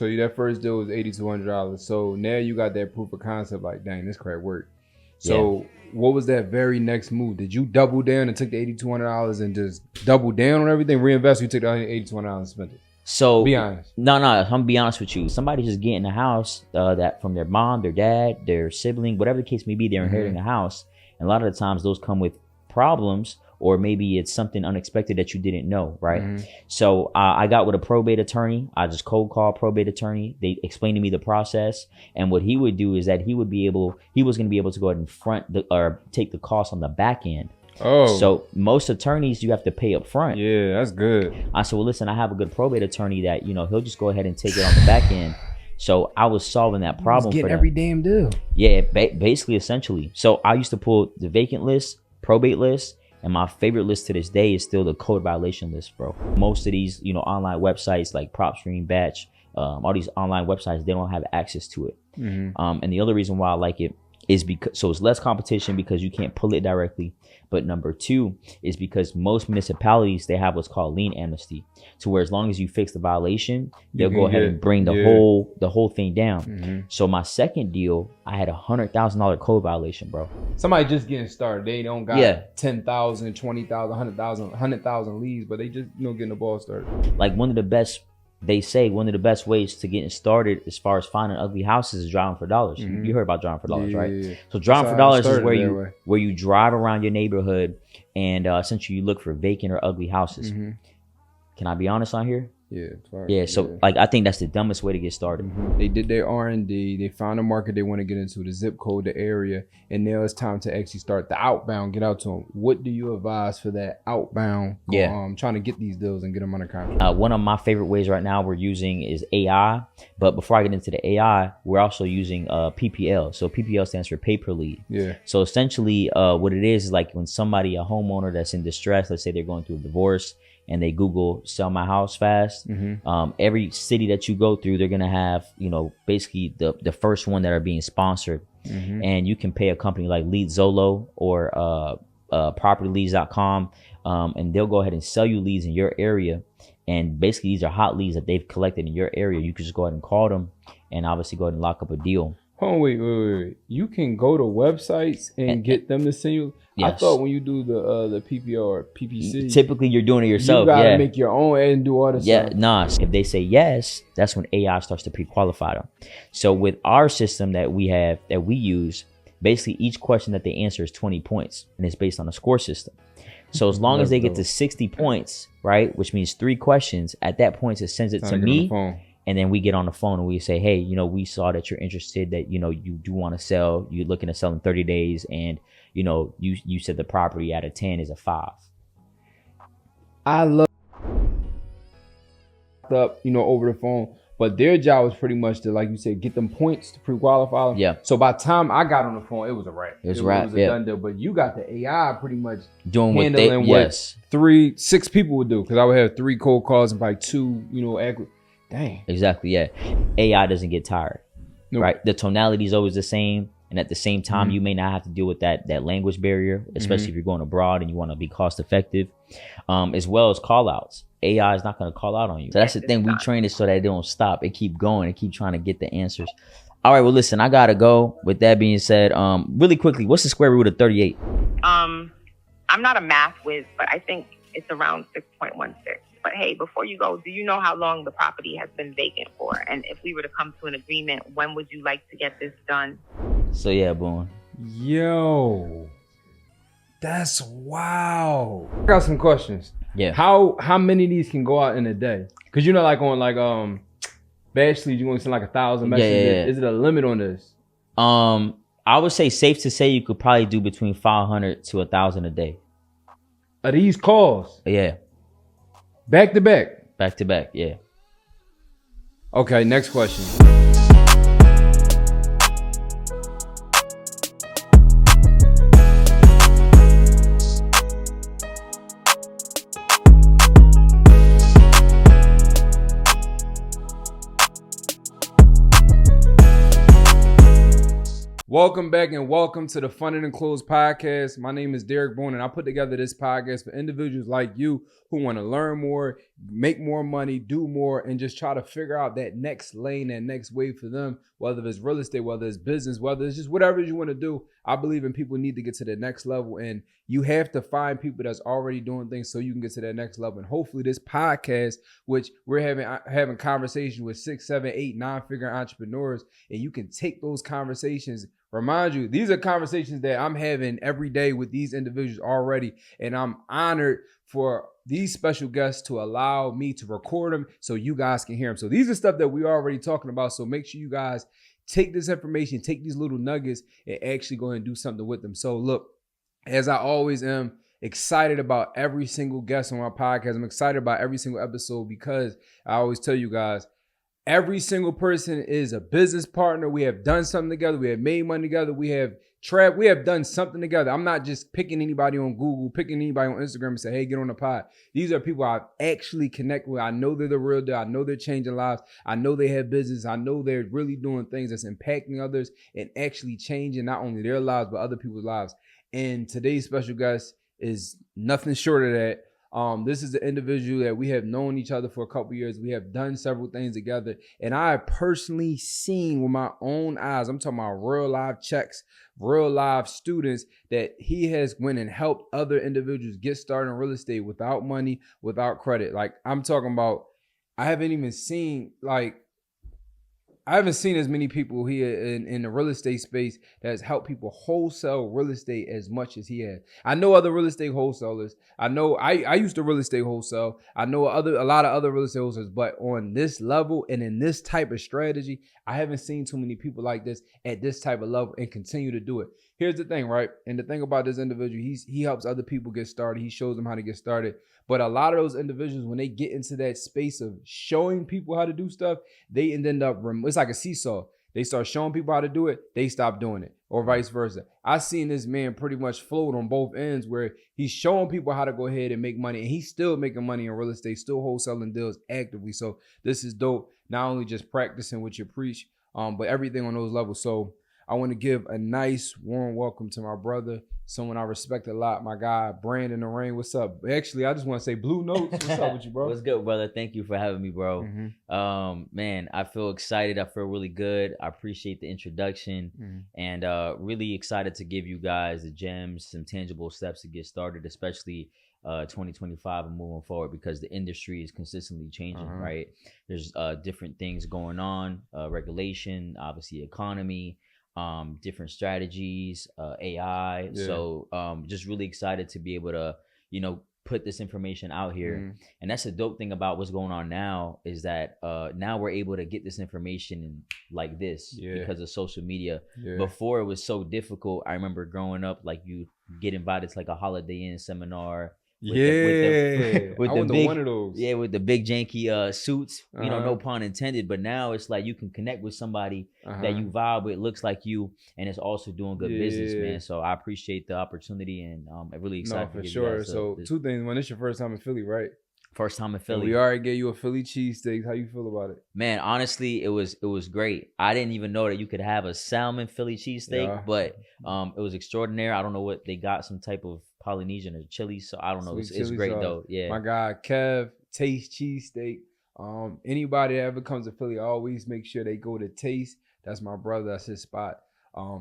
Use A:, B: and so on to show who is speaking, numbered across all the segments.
A: So that first deal was $8,200. So now you got that proof of concept. Like, dang, this crap worked. So what was that very next move? Did you double down and took the $8,200 and just double down on everything? Reinvest? You took the $8,200 and spent it.
B: So
A: be honest.
B: No, I'm gonna be honest with you. Somebody just getting a house that from their mom, their dad, their sibling, whatever the case may be, they're inheriting a house. And a lot of the times those come with problems, or maybe it's something unexpected that you didn't know, right? So I got with a probate attorney. I just cold called probate attorney. They explained to me the process, and what he would do is that he was going to be able to go ahead and take the cost on the back end.
A: Oh,
B: so most attorneys you have to pay up front.
A: Yeah, that's good.
B: I said, well, listen, I have a good probate attorney that he'll just go ahead and take it on the back end. So I was solving that problem for them.
A: Every damn deal.
B: Yeah, basically, essentially. So I used to pull the vacant list, probate list, and my favorite list to this day is still the code violation list, bro. Most of these, online websites like PropStream, Batch, all these online websites, they don't have access to it. And the other reason why I like it is because it's less competition because you can't pull it directly. But number two is because most municipalities, they have what's called lien amnesty, to where as long as you fix the violation, they'll go ahead and bring the whole thing down. So my second deal, I had $100,000 code violation, bro.
A: Somebody just getting started. They don't got 10,000, 20,000, 100,000 leads, but they just getting the ball started.
B: Like one of the best ways to getting started as far as finding ugly houses is driving for dollars. You heard about driving for dollars, right? Yeah. So driving for dollars is where you drive around your neighborhood and essentially you look for vacant or ugly houses. Can I be honest on here?
A: Yeah.
B: So I think that's the dumbest way to get started.
A: They did their R&D. They found a market they want to get into, the zip code, the area, and now it's time to actually start the outbound. Get out to them. What do you advise for that outbound? Trying to get these deals and get them under contract.
B: One of my favorite ways right now we're using is AI. But before I get into the AI, we're also using PPL. So PPL stands for pay per lead.
A: Yeah.
B: So essentially, what it is like when somebody, a homeowner that's in distress, let's say they're going through a divorce, and they Google sell my house fast. Every city that you go through, they're going to have, basically the first one that are being sponsored. And you can pay a company like LeadZolo or propertyleads.com. And they'll go ahead and sell you leads in your area. And basically these are hot leads that they've collected in your area. You can just go ahead and call them and obviously go ahead and lock up a deal.
A: Oh, wait. You can go to websites and get them to send you. Yes. I thought when you do the PPO or PPC,
B: typically you're doing it yourself.
A: You gotta make your own and do all this stuff.
B: If they say yes, that's when AI starts to pre-qualify them. So with our system that we use, basically each question that they answer is 20 points, and it's based on a score system. So as long as they get to 60 points, right, which means 3 questions, at that point it sends it to me. And then we get on the phone and we say, hey, we saw that you're interested, that, you do want to sell. You're looking to sell in 30 days. And, you said the property out of 10 is a 5.
A: I love over the phone. But their job was pretty much to, like you said, get them points to pre-qualify them.
B: Yeah.
A: So by the time I got on the phone, it was a wrap.
B: It was a
A: done deal. But you got the AI pretty much
B: doing
A: handling what 6 people would do. Because I would have 3 cold calls and probably 2, Dang.
B: Exactly, yeah. AI doesn't get tired, right? The tonality is always the same. And at the same time, you may not have to deal with that language barrier, especially if you're going abroad and you want to be cost effective, as well as call outs. AI is not going to call out on you. So that's the thing. We train it so that they don't stop. It keep going and keep trying to get the answers. All right, well, listen, I got to go. With that being said, really quickly, what's the square root of 38?
C: I'm not a math whiz, but I think it's around 6.16. But hey, before you go, do you know how long the property has been vacant for? And if we were to come to an agreement, when would you like to get this done?
B: So yeah, boom.
A: Yo, that's wow. I got some questions.
B: Yeah.
A: How many of these can go out in a day? Because like on Batch Leads, you want to send like 1,000 messages.
B: Yeah.
A: Is it a limit on this?
B: I would say safe to say you could probably do between 500 to 1,000 a day.
A: Are these calls?
B: Yeah.
A: Back to back?
B: Back to back, yeah.
A: Okay, next question. Welcome back and welcome to the Funded and Closed podcast. My name is Derek Bourne, and I put together this podcast for individuals like you who want to learn more, make more money, do more, and just try to figure out that next lane, that next wave for them, whether it's real estate, whether it's business, whether it's just whatever you want to do. I believe in people need to get to the next level, and you have to find people that's already doing things so you can get to that next level. And hopefully this podcast, which we're having conversations with 6, 7, 8, 9-figure entrepreneurs, and you can take those conversations. Remind you, these are conversations that I'm having every day with these individuals already, and I'm honored for these special guests to allow me to record them so you guys can hear them. So these are stuff that we're already talking about, so make sure you guys take this information, take these little nuggets, and actually go ahead and do something with them. So look, as I always am, excited about every single guest on my podcast. I'm excited about every single episode because I always tell you guys, every single person is a business partner. We have done something together. We have made money together. We have done something together. I'm not just picking anybody on Google, picking anybody on Instagram and say, hey, get on the pod. These are people I've actually connected with. I know they're the real deal. I know they're changing lives. I know they have business. I know they're really doing things that's impacting others and actually changing not only their lives, but other people's lives. And today's special guest is nothing short of that. This is the individual that we have known each other for a couple years. We have done several things together, and I have personally seen with my own eyes, I'm talking about real live checks, real live students, that he has went and helped other individuals get started in real estate without money, without credit. Like I'm talking about, I haven't seen as many people here in the real estate space that has helped people wholesale real estate as much as he has. I know other real estate wholesalers. I know I used to real estate wholesale. I know a lot of other real estate wholesalers, but on this level and in this type of strategy, I haven't seen too many people like this at this type of level and continue to do it. Here's the thing, right? And the thing about this individual, he helps other people get started. He shows them how to get started. But a lot of those individuals, when they get into that space of showing people how to do stuff, they end up, it's like a seesaw. They start showing people how to do it, they stop doing it, or vice versa. I've seen this man pretty much float on both ends where he's showing people how to go ahead and make money, and he's still making money in real estate, still wholesaling deals actively. So this is dope. Not only just practicing what you preach, but everything on those levels. So I want to give a nice warm welcome to my brother, someone I respect a lot, my guy, Brandon Narain. What's up? Actually, I just want to say Blue Notes. What's up with you, bro?
B: What's good, brother? Thank you for having me, bro. Mm-hmm. Man, I feel excited. I feel really good. I appreciate the introduction and really excited to give you guys the gems, some tangible steps to get started, especially 2025 and moving forward, because the industry is consistently changing, right? There's different things going on, regulation, obviously economy, different strategies, AI. Yeah. So just really excited to be able to, put this information out here. And that's the dope thing about what's going on now is that now we're able to get this information like this because of social media. Before it was so difficult. I remember growing up, like you get invited to like a Holiday Inn seminar. With the big, one of those. Yeah, with the big janky suits, no pun intended. But now it's like you can connect with somebody that you vibe with, looks like you, and it's also doing good business, man. So I appreciate the opportunity, and I'm really excited.
A: No, for sure. So two things. One, it's your first time in Philly, right?
B: First time in Philly.
A: And we already gave you a Philly cheesesteak. How you feel about it?
B: Man, honestly, it was great. I didn't even know that you could have a salmon Philly cheesesteak, but it was extraordinary. I don't know what they got, some type of Polynesian or chili, so I don't know. It's great though. Yeah.
A: My guy Kev, Taste Cheesesteak. Anybody that ever comes to Philly, always make sure they go to Taste. That's my brother. That's his spot.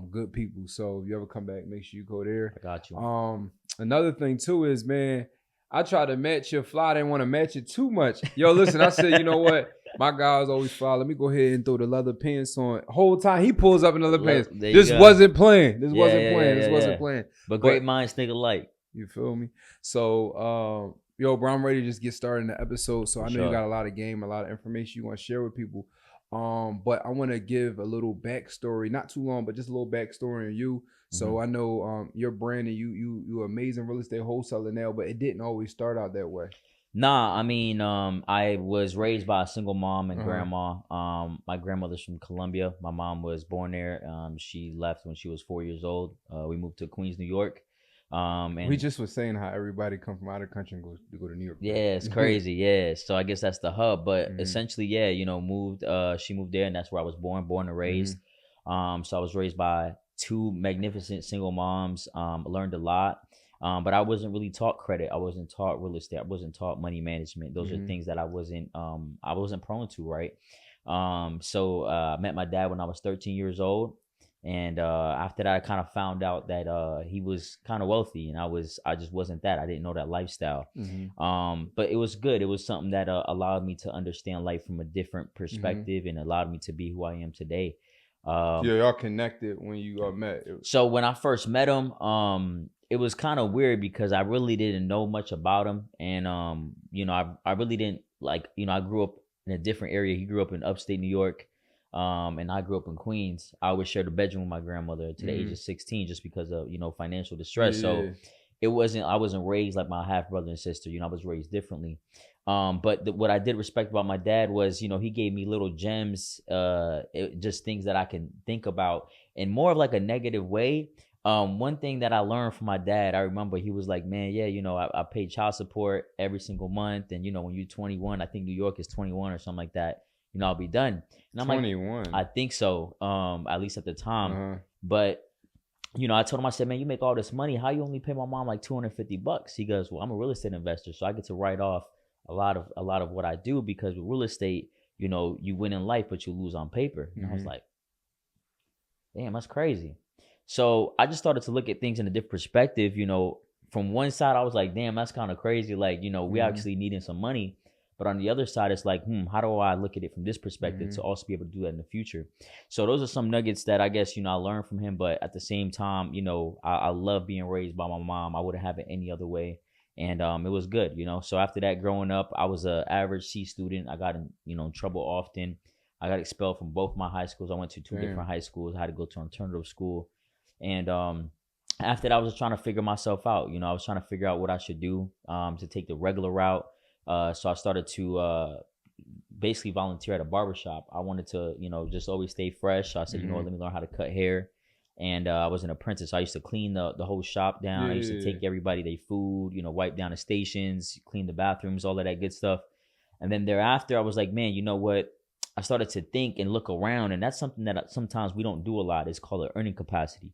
A: Good people. So if you ever come back, make sure you go there.
B: I got you.
A: Another thing too is, man, I tried to match your fly. I didn't want to match it too much. Yo, listen, I said, you know what? My guy was always fly. Let me go ahead and throw the leather pants on. Whole time he pulls up in the leather pants. This wasn't playing. This wasn't playing.
B: But great minds think alike.
A: You feel me? So, yo, bro, I'm ready to just get started in the episode. So I know you got a lot of game, a lot of information you want to share with people. But I want to give a little backstory, not too long, but just a little backstory on you. So I know your brand and you amazing real estate wholesaler now, but it didn't always start out that way.
B: Nah, I mean, I was raised by a single mom and grandma. My grandmother's from Colombia. My mom was born there. She left when she was 4 years old. We moved to Queens, New York. And
A: we just was saying how everybody come from out of the country and go to New York.
B: Yeah, it's crazy. Yeah, so I guess that's the hub. But essentially, moved. She moved there, and that's where I was born and raised. So I was raised by 2 magnificent single moms. Learned a lot. But I wasn't really taught credit. I wasn't taught real estate. I wasn't taught money management. Those are things that I wasn't prone to, right? So I met my dad when I was 13 years old. And after that, I kind of found out that he was kind of wealthy, and I just wasn't that. I didn't know that lifestyle. But it was good. It was something that allowed me to understand life from a different perspective and allowed me to be who I am today.
A: Yeah, y'all connected when you met.
B: So when I first met him, it was kind of weird because I really didn't know much about him, and you know, I really didn't like. You know, I grew up in a different area. He grew up in upstate New York. And I grew up in Queens. I always shared a bedroom with my grandmother to the age of 16 just because of, you know, financial distress. So I wasn't raised like my half brother and sister. You know, I was raised differently. But what I did respect about my dad was, you know, he gave me little gems, just things that I can think about in more of like a negative way. One thing that I learned from my dad, I remember he was like, man, yeah, you know, I pay child support every single month. And, you know, when you're 21, I think New York is 21 or something like that. You know, I'll be done. And I'm
A: 21.
B: like, I think so. At least at the time. But, you know, I told him, I said, man, you make all this money. How you only pay my mom like $250? He goes, well, I'm a real estate investor, so I get to write off a lot of what I do, because with real estate, you know, you win in life, but you lose on paper. And I was like, damn, that's crazy. So I just started to look at things in a different perspective. You know, from one side, I was like, damn, that's kind of crazy. Like, you know, we actually needing some money. But on the other side, it's like, how do I look at it from this perspective to also be able to do that in the future? So those are some nuggets that I guess, you know, I learned from him. But at the same time, you know, I love being raised by my mom. I wouldn't have it any other way. And it was good, you know. So after that, growing up, I was an average C student. I got in, you know, in trouble often. I got expelled from both my high schools. I went to 2 different high schools. I had to go to an alternative school. And after that, I was just trying to figure myself out. You know, I was trying to figure out what I should do to take the regular route. So I started to basically volunteer at a barbershop. I wanted to, you know, just always stay fresh. So I said, you know what, let me learn how to cut hair. And I was an apprentice. I used to clean the whole shop down. I used to take everybody their food, you know, wipe down the stations, clean the bathrooms, all of that good stuff. And then thereafter, I was like, man, you know what? I started to think and look around. And that's something that sometimes we don't do a lot. It's called an earning capacity.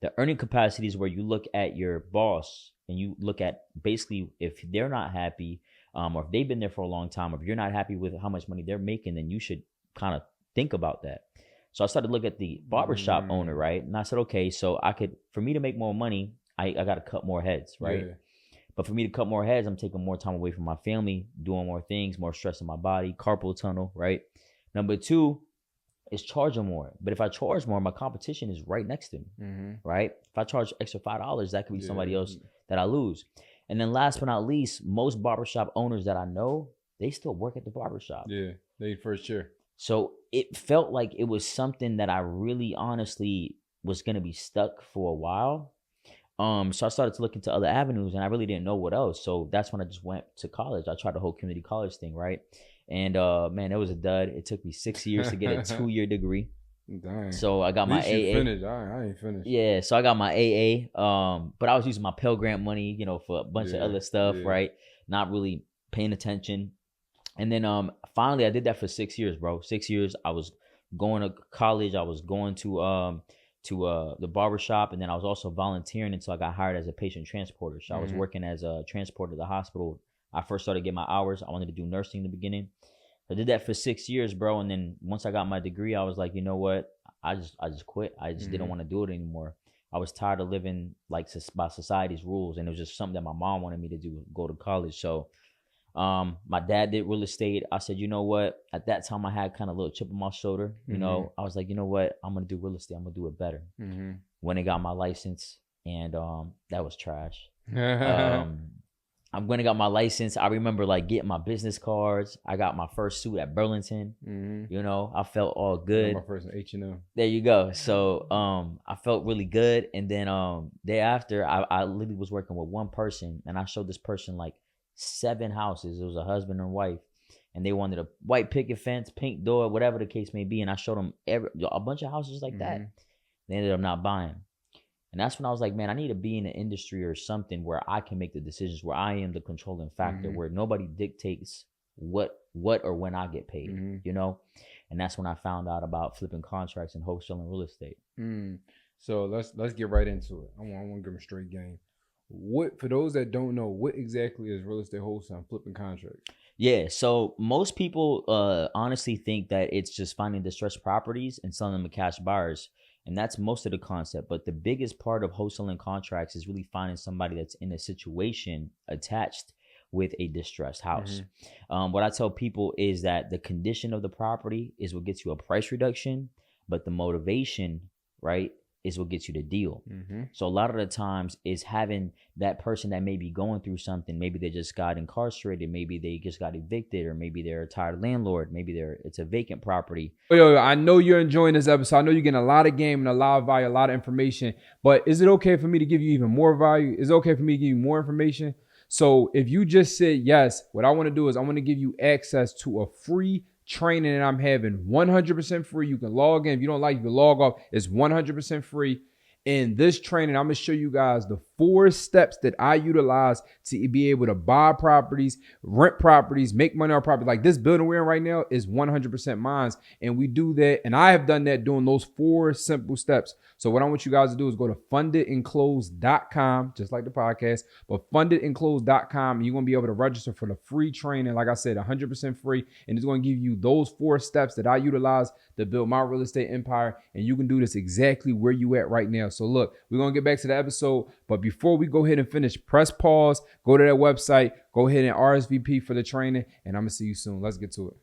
B: The earning capacity is where you look at your boss and you look at basically if they're not happy, or if they've been there for a long time, or if you're not happy with how much money they're making, then you should kind of think about that. So I started to look at the barbershop owner, right? And I said, okay, so for me to make more money, I got to cut more heads, right? Yeah. But for me to cut more heads, I'm taking more time away from my family, doing more things, more stress in my body, carpal tunnel, right? Number 2 is charging more. But if I charge more, my competition is right next to me, right? If I charge extra $5, that could be somebody else that I lose. And then last but not least, most barbershop owners that I know, they still work at the barbershop.
A: Yeah, they first year.
B: So it felt like it was something that I really honestly was going to be stuck for a while. So I started to look into other avenues and I really didn't know what else. So that's when I just went to college. I tried the whole community college thing, right? And man, it was a dud. It took me 6 years to get a 2-year degree.
A: Dang.
B: So I got my AA.
A: Finished. I ain't finished.
B: Yeah, so I got my AA. But I was using my Pell Grant money, you know, for a bunch of other stuff, right? Not really paying attention. And then finally I did that for 6 years, bro. 6 years. I was going to college. I was going to the barbershop, and then I was also volunteering until I got hired as a patient transporter. So I was working as a transporter at the hospital. I first started getting my hours. I wanted to do nursing in the beginning. I did that for 6 years, bro. And then once I got my degree, I was like, you know what? I just quit. I just didn't want to do it anymore. I was tired of living like by society's rules. And it was just something that my mom wanted me to do, go to college. So my dad did real estate. I said, you know what? At that time, I had kind of a little chip on my shoulder. You know, I was like, you know what? I'm going to do real estate. I'm going to do it better. When I got my license, and that was trash. I'm going to got my license. I remember like getting my business cards. I got my first suit at Burlington. You know, I felt all good.
A: My first H&M.
B: There you go. So I felt really good. And then thereafter, I literally was working with one person, and I showed this person like 7 houses. It was a husband and wife, and they wanted a white picket fence, pink door, whatever the case may be. And I showed them a bunch of houses like that. They ended up not buying. And that's when I was like, man, I need to be in an industry or something where I can make the decisions, where I am the controlling factor, where nobody dictates what or when I get paid, you know? And that's when I found out about flipping contracts and wholesaling real estate.
A: So let's get right into it. I want to give them a straight game. What, for those that don't know, what exactly is real estate wholesaling, flipping contracts?
B: Yeah, so most people honestly think that it's just finding distressed properties and selling them to cash buyers. And that's most of the concept. But the biggest part of wholesaling contracts is really finding somebody that's in a situation attached with a distressed house. What I tell people is that the condition of the property is what gets you a price reduction, but the motivation, right, is what gets you the deal. So a lot of the times is having that person that may be going through something. Maybe they just got incarcerated. Maybe they just got evicted, or maybe they're a tired landlord. Maybe it's a vacant property.
A: Yo, I know you're enjoying this episode. I know you're getting a lot of game and a lot of value, a lot of information. But is it okay for me to give you even more value? Is it okay for me to give you more information? So if you just said yes, what I want to do is I want to give you access to a free training that I'm having, 100% free. You can log in. If you don't like, you can log off. It's 100% free. In this training, I'm going to show you guys the 4 steps that I utilize to be able to buy properties, rent properties, make money on property. Like this building we're in right now is 100% mine. And we do that. And I have done that doing those 4 simple steps. So what I want you guys to do is go to fundedandclosed.com, just like the podcast, but fundedandclosed.com. You're going to be able to register for the free training. Like I said, 100% free. And it's going to give you those 4 steps that I utilize to build my real estate empire. And you can do this exactly where you at right now. So look, we're going to get back to the episode. But before we go ahead and finish, press pause, go to that website, go ahead and RSVP for the training. And I'm going to see you soon. Let's get to it.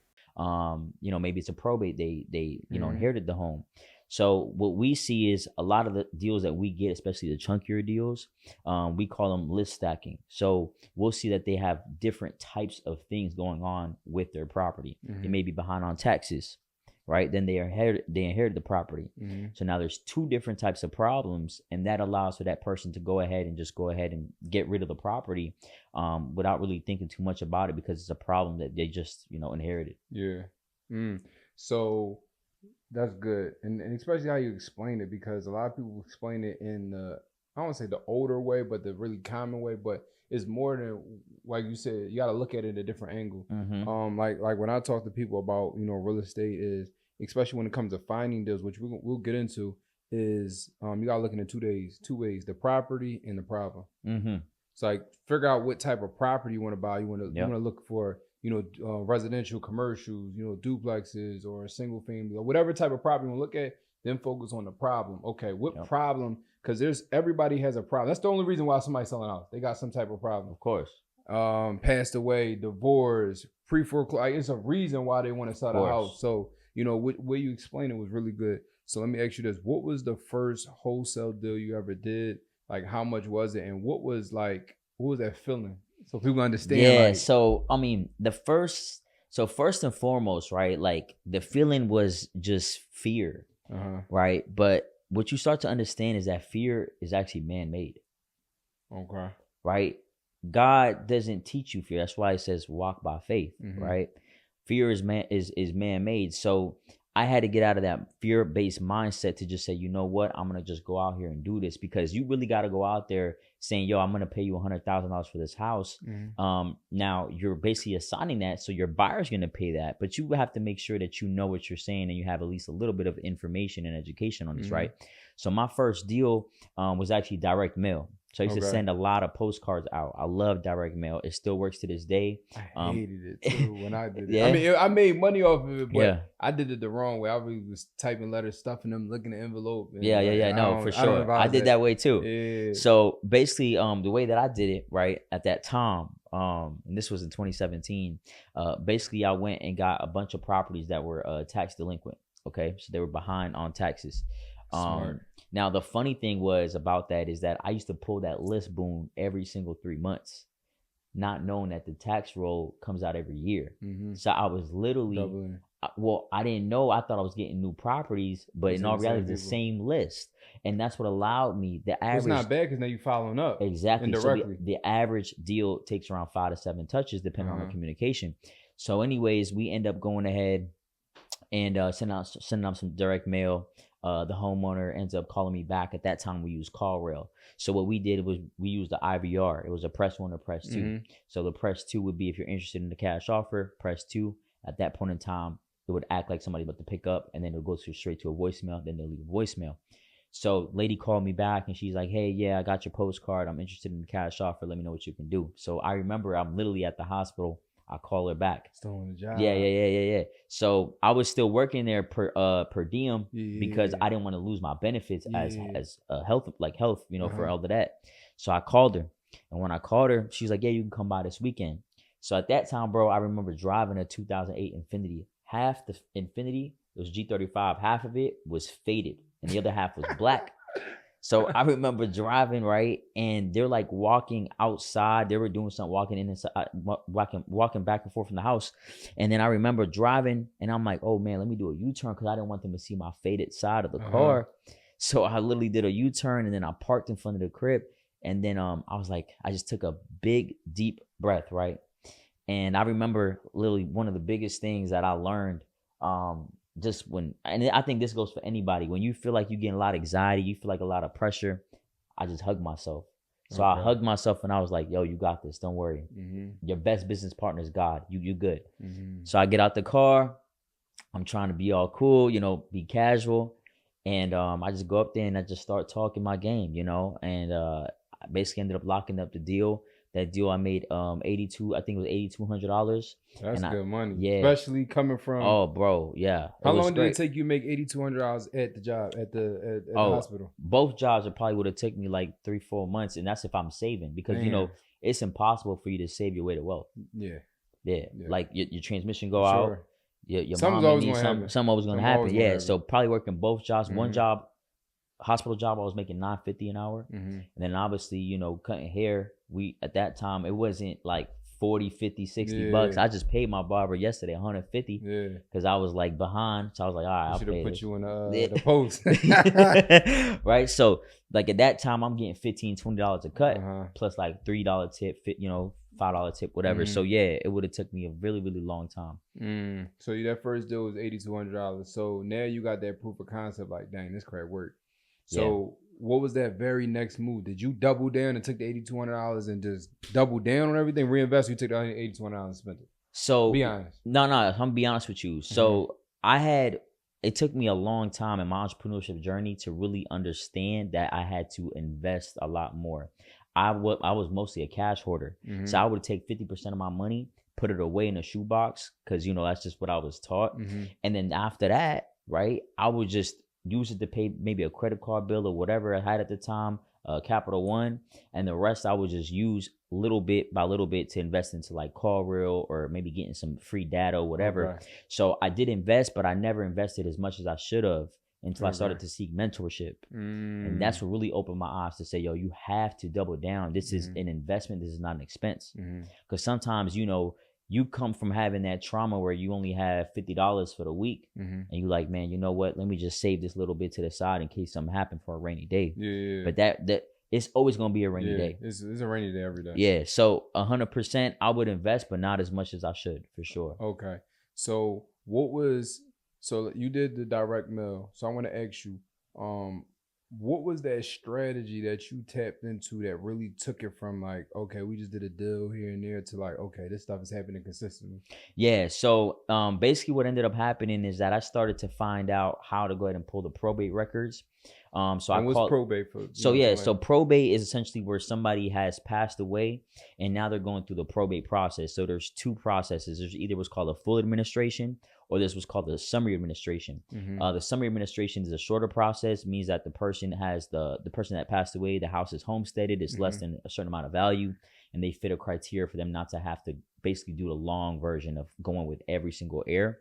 B: Maybe it's a probate. They inherited the home. So what we see is a lot of the deals that we get, especially the chunkier deals, we call them list stacking. So we'll see that they have different types of things going on with their property. They may be behind on taxes, right? Then they inherit the property. So now there's 2 different types of problems, and that allows for that person to go ahead and get rid of the property without really thinking too much about it, because it's a problem that they just, inherited.
A: Yeah. So that's good. And especially how you explain it, because a lot of people explain it in the, I don't want to say the older way, but the really common way, but it's more than, like you said, you got to look at it a different angle. Like when I talk to people about, real estate is, especially when it comes to finding deals, which we'll get into, is you got to look in 2 ways, the property and the problem. It's like figure out what type of property you want to buy. You want to look for, residential, commercials, duplexes or single family or whatever type of property you want to look at, then focus on the problem. Okay, what problem? Because everybody has a problem. That's the only reason why somebody's selling out. They got some type of problem.
B: Of course.
A: Passed away, divorce, pre-foreclosure. It's a reason why they want to sell the house. So, what you explained it was really good. So let me ask you this. What was the first wholesale deal you ever did? Like, how much was it? And what was that feeling? So people understand.
B: Yeah. So, first and foremost, right? Like the feeling was just fear, right? But what you start to understand is that fear is actually man-made.
A: Okay.
B: Right? God doesn't teach you fear. That's why it says walk by faith, right? Fear is man-made. So I had to get out of that fear-based mindset to just say, you know what, I'm going to just go out here and do this, because you really got to go out there saying, yo, I'm going to pay you $100,000 for this house. Now you're basically assigning that. So your buyer's going to pay that, but you have to make sure that you know what you're saying and you have at least a little bit of information and education on this, right? So my first deal was actually direct mail. So I used to send a lot of postcards out. I love direct mail. It still works to this day.
A: I hated it too when I did it. I mean, I made money off of it, but I did it the wrong way. I really was typing letters, stuffing them, looking at the envelope.
B: No, for sure. I did that way too.
A: Yeah.
B: So basically, the way that I did it, right, at that time, and this was in 2017, basically I went and got a bunch of properties that were tax delinquent. Okay, so they were behind on taxes. Now the funny thing was about that is that I used to pull that list boom every single 3 months, not knowing that the tax roll comes out every year. So I was literally, I didn't know. I thought I was getting new properties, but in all reality, it's the same list. And that's what allowed me the average.
A: It's not bad because now you're following up.
B: Exactly. So the average deal takes around 5 to 7 touches depending on the communication. So anyways, we end up going ahead and sending out some direct mail. The homeowner ends up calling me back. At that time, we used CallRail. So what we did was we used the IVR. It was a press 1 or press 2. So the press 2 would be if you're interested in the cash offer. Press 2. At that point in time, it would act like somebody about to pick up, and then it would go straight to a voicemail. Then they'll leave a voicemail. So lady called me back and she's like, hey, yeah, I got your postcard. I'm interested in the cash offer. Let me know what you can do. So I remember I'm literally at the hospital. I call her back.
A: Still on the job.
B: Yeah. So I was still working there per diem because
A: Yeah.
B: I didn't want to lose my benefits as health,
A: Uh-huh.
B: for all of that. So I called her. And when I called her, she was like, yeah, you can come by this weekend. So at that time, bro, I remember driving a 2008 Infiniti. Half the Infiniti, it was G35. Half of it was faded and the other half was black. So I remember driving, right? And they're like walking outside. They were doing something, walking in inside, walking back and forth from the house. And then I remember driving and I'm like, oh man, let me do a U-turn because I didn't want them to see my faded side of the car. So I literally did a U-turn and then I parked in front of the crib. And then I was like, I just took a big, deep breath, right? And I remember literally one of the biggest things that I learned just when, and I think this goes for anybody, when you feel like you're getting a lot of anxiety, you feel like a lot of pressure, I just hug myself. So I hugged myself and I was like, yo, you got this. Don't worry. Your best business partner is God. You good. So I get out the car. I'm trying to be all cool, be casual. And I just go up there and I just start talking my game, and I basically ended up locking up the deal. That deal I made I think it was $8,200.
A: That's good money.
B: Yeah.
A: Especially coming from.
B: Oh, bro, yeah.
A: How long did it take you to make $8,200 at the job at the hospital?
B: Both jobs it probably would have taken me like 3-4 months, and that's if I'm saving because it's impossible for you to save your way to wealth.
A: Yeah.
B: Like your transmission go out. Your
A: something's
B: mom
A: always
B: needs
A: gonna happen.
B: Something always gonna happen. Yeah. So probably working both jobs. One job, hospital job, I was making $9.50 an hour, and then obviously cutting hair. At that time it wasn't like 40, 50, 60 bucks. I just paid my barber yesterday $150 because I was like behind. So I was like, all right, I'll pay.
A: Put you in the post.
B: Right. So like at that time I'm getting $15-$20 a cut plus like $3 tip, $5 tip, whatever. So yeah, it would have took me a really, really long time.
A: So that first deal was $8,200. So now you got that proof of concept, like, dang, this crap worked. So what was that very next move? Did you double down and took the $8,200 and just double down on everything, reinvest? You took the $8,200 and spent it.
B: So
A: be honest.
B: No, I'm gonna be honest with you. So it took me a long time in my entrepreneurship journey to really understand that I had to invest a lot more. I was mostly a cash hoarder. So I would take 50% of my money, put it away in a shoebox because that's just what I was taught. And then after that, right, I would just use it to pay maybe a credit card bill or whatever I had at the time, Capital One, and the rest I would just use little bit by little bit to invest into like CallReal or maybe getting some free data or whatever. So I did invest, but I never invested as much as I should have until I started to seek mentorship. And that's what really opened my eyes to say, yo, you have to double down. This is an investment. This is not an expense. Because sometimes, you come from having that trauma where you only have $50 for the week and you like, man, you know what? Let me just save this little bit to the side in case something happened for a rainy day. But that it's always going to be a rainy day.
A: It's a rainy day every day.
B: Yeah. So 100% I would invest, but not as much as I should for sure.
A: Okay. So so you did the direct mail. So I want to ask you, what was that strategy that you tapped into that really took it from like, okay, we just did a deal here and there to like, okay, this stuff is happening consistently?
B: Yeah. So basically what ended up happening is that I started to find out how to go ahead and pull the probate records. So
A: and what's probate for?
B: So probate is essentially where somebody has passed away and now they're going through the probate process. So there's two processes. There's either what's called a full administration or there's what's called the summary administration. The summary administration is a shorter process, means that the person has the person that passed away, the house is homesteaded, it's less than a certain amount of value, and they fit a criteria for them not to have to basically do the long version of going with every single heir.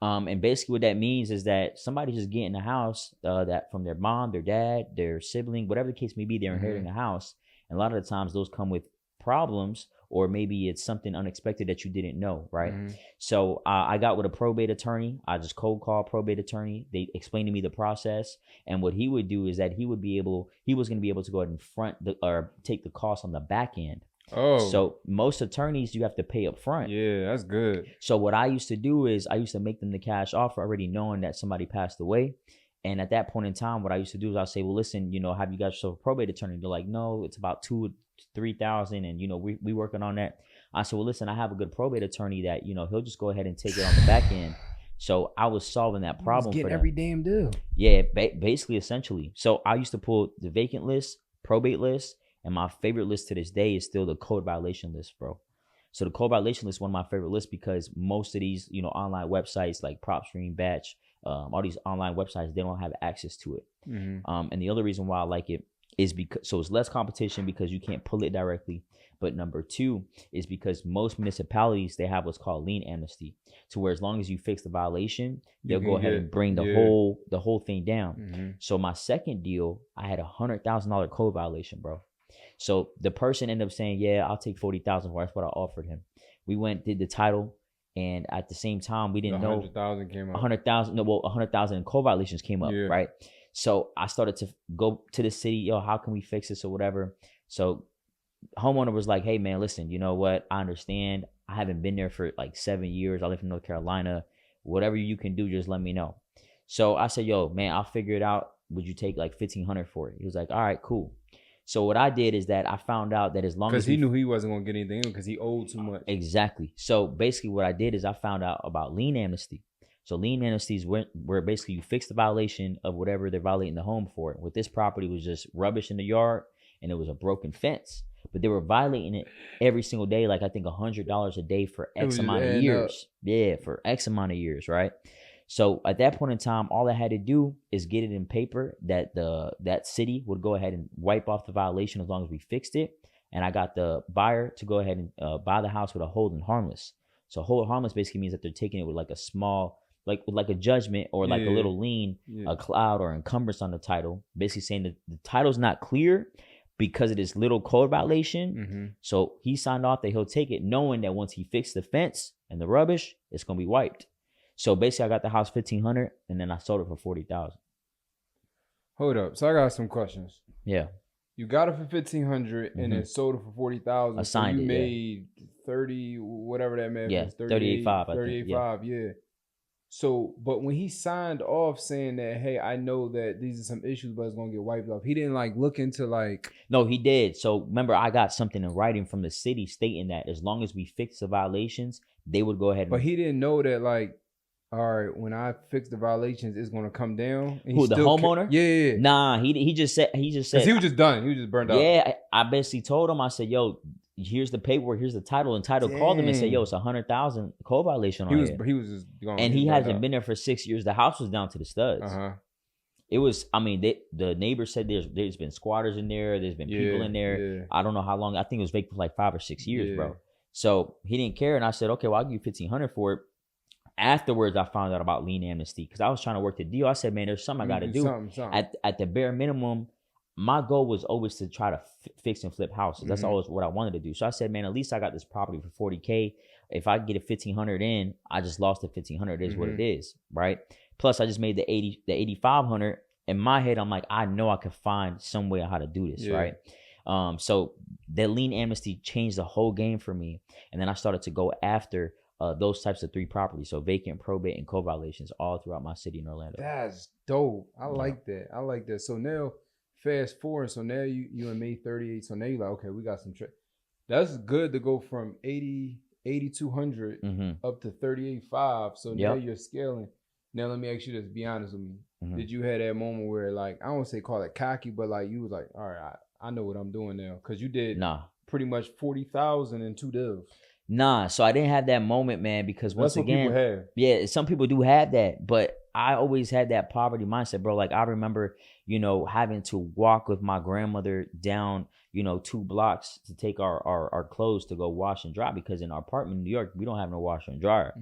B: And basically what that means is that somebody's just getting a house that from their mom, their dad, their sibling, whatever the case may be, they're inheriting a house. And a lot of the times those come with problems, or maybe it's something unexpected that you didn't know, right? So I got with a probate attorney. I just cold called probate attorney. They explained to me the process. And what he would do is that he was going to be able to go ahead and take the cost on the back end.
A: Oh.
B: So most attorneys you have to pay up front.
A: Yeah, that's good.
B: So what I used to do is I used to make them the cash offer already knowing that somebody passed away. And at that point in time, what I used to do is I'll say, well, listen, have you got yourself a probate attorney? They're like, no, it's about $2,000-$3,000. And, we working on that. I said, well, listen, I have a good probate attorney that, he'll just go ahead and take it on the back end. So I was solving that problem for them.
A: Every damn deal.
B: Yeah, basically, essentially. So I used to pull the vacant list, probate list, and my favorite list to this day is still the code violation list, bro. So the code violation list is one of my favorite lists because most of these, online websites like PropStream, Batch, all these online websites, they don't have access to it. And the other reason why I like it is because it's less competition because you can't pull it directly. But number two is because most municipalities, they have what's called lien amnesty, to where as long as you fix the violation, they'll go ahead and bring the whole thing down. So my second deal, I had $100,000 code violation, bro. So the person ended up saying, yeah, I'll take $40,000 for it. That's what I offered him. We went, did the title, and at the same time, we didn't know
A: 100,000 came up.
B: 100,000. No, well, 100,000 in code violations came up, right? So I started to go to the city, how can we fix this or whatever? So homeowner was like, hey man, listen, you know what? I understand. I haven't been there for like 7 years. I live in North Carolina. Whatever you can do, just let me know. So I said, yo, man, I'll figure it out. Would you take like $1,500 for it? He was like, all right, cool. So what I did is that I found out that as long as
A: he knew he wasn't going to get anything because he owed too much.
B: Exactly. So basically what I did is I found out about lien amnesty. So lien amnesties where basically you fix the violation of whatever they're violating the home for. With this property was just rubbish in the yard and it was a broken fence. But they were violating it every single day, like I think $100 a day for X amount of years. Yeah, for X amount of years, right? So at that point in time, all I had to do is get it in paper that that city would go ahead and wipe off the violation as long as we fixed it. And I got the buyer to go ahead and buy the house with a hold and harmless. So hold and harmless basically means that they're taking it with like a small, like a judgment or like a little lien, a cloud or encumbrance on the title, basically saying that the title's not clear because of this little code violation. So he signed off that he'll take it knowing that once he fixed the fence and the rubbish, it's going to be wiped. So basically I got the house $1,500 and then I sold it for $40,000.
A: Hold up. So I got some questions.
B: Yeah.
A: You got it for $1,500 and then sold it for $40,000.
B: So you
A: made 30, whatever that math is.
B: 38.5.
A: 38.5, yeah. So, but when he signed off saying that, hey, I know that these are some issues, but it's gonna get wiped off. He didn't like look into like.
B: No, he did. So remember, I got something in writing from the city stating that as long as we fix the violations, they would go ahead.
A: But he didn't know that like, all right, when I fix the violations, it's gonna come down.
B: Who, the homeowner?
A: Yeah.
B: Nah, he just said. Because
A: he was just done. He was just burned out.
B: Yeah, I basically told him. I said, yo, here's the paperwork, here's the title, and title called him and said, yo, it's 100,000 code violation on it.
A: He was just gone.
B: And he hasn't been there for 6 years. The house was down to the studs. It was, I mean, the neighbors said there's been squatters in there, there's been people in there. I don't know how long. I think it was vacant for like 5 or 6 years, bro. So he didn't care, and I said, okay, well, I'll give you $1,500 for it. Afterwards, I found out about lien amnesty because I was trying to work the deal. I said, man, there's something I got to do. Something. At the bare minimum, my goal was always to try to fix and flip houses. That's always what I wanted to do. So I said, man, at least I got this property for $40K. If I get a $1,500 in, I just lost the $1,500. It is what it is, right? Plus, I just made the $8,500. In my head, I'm like, I know I could find some way on how to do this, right? So the lien amnesty changed the whole game for me. And then I started to go after those types of 3 properties. So vacant, probate, and code violations all throughout my city in Orlando.
A: That's dope. I like that. So now, fast forward. So now you and made 38. So now you're like, okay, we got some trick. That's good to go from 8,200 up to 38.5. So now you're scaling. Now let me ask you this. Be honest with me. Did you have that moment where like, I don't want to say call it cocky, but like you was like, all right, I know what I'm doing now. Because you did pretty much 40,000 in 2 deals.
B: Nah, so I didn't have that moment, man, because once again,
A: people have.
B: Yeah, some people do have that, but I always had that poverty mindset, bro. Like I remember, having to walk with my grandmother down, 2 blocks to take our clothes to go wash and dry because in our apartment in New York, we don't have no washer and dryer,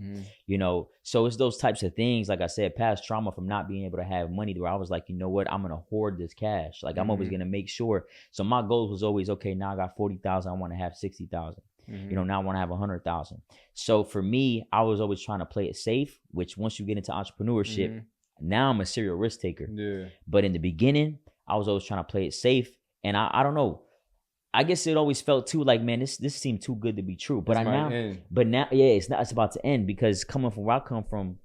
B: So it's those types of things, like I said, past trauma from not being able to have money where I was like, you know what, I'm going to hoard this cash. Like I'm always going to make sure. So my goal was always, okay, now I got 40,000. I want to have 60,000. Now I want to have 100,000. So for me, I was always trying to play it safe, which once you get into entrepreneurship, now I'm a serial risk taker. Yeah. But in the beginning, I was always trying to play it safe. And I don't know. I guess it always felt too like, man, this seemed too good to be true. But now, it's about to end because coming from where I come from,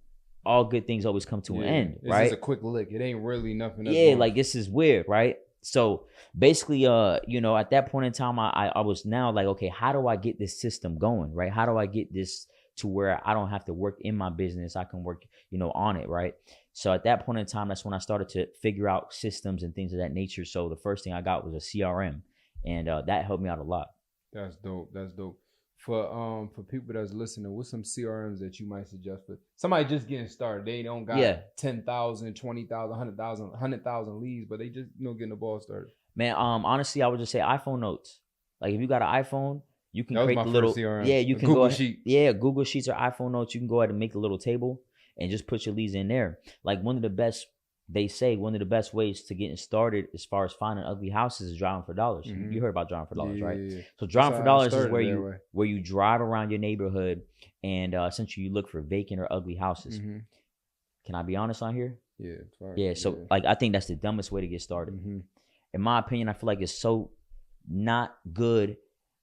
B: all good things always come to an end, right?
A: It's just a quick lick. It ain't really nothing.
B: Like this is weird, right? So basically, at that point in time, I was now like, okay, how do I get this system going, right? How do I get this to where I don't have to work in my business? I can work, on it, right? So at that point in time, that's when I started to figure out systems and things of that nature. So the first thing I got was a CRM, and that helped me out a lot.
A: That's dope. That's dope. For people that's listening, what's some CRMs that you might suggest for somebody just getting started? They don't got 10,000, 20,000, 100,000 leads, but they just getting the ball started.
B: Man, honestly, I would just say iPhone Notes. Like if you got an iPhone, you can create the little
A: CRM.
B: you can
A: Google
B: go ahead,
A: Sheet.
B: Google Sheets or iPhone Notes. You can go ahead and make a little table and just put your leads in there. Like one of the best ways to getting started as far as finding ugly houses is driving for dollars. You heard about driving for dollars, right? Yeah. So driving for dollars is where you drive around your neighborhood and essentially you look for vacant or ugly houses. Can I be honest on here?
A: Yeah. It's fine.
B: Yeah. So like I think that's the dumbest way to get started. In my opinion, I feel like it's so not good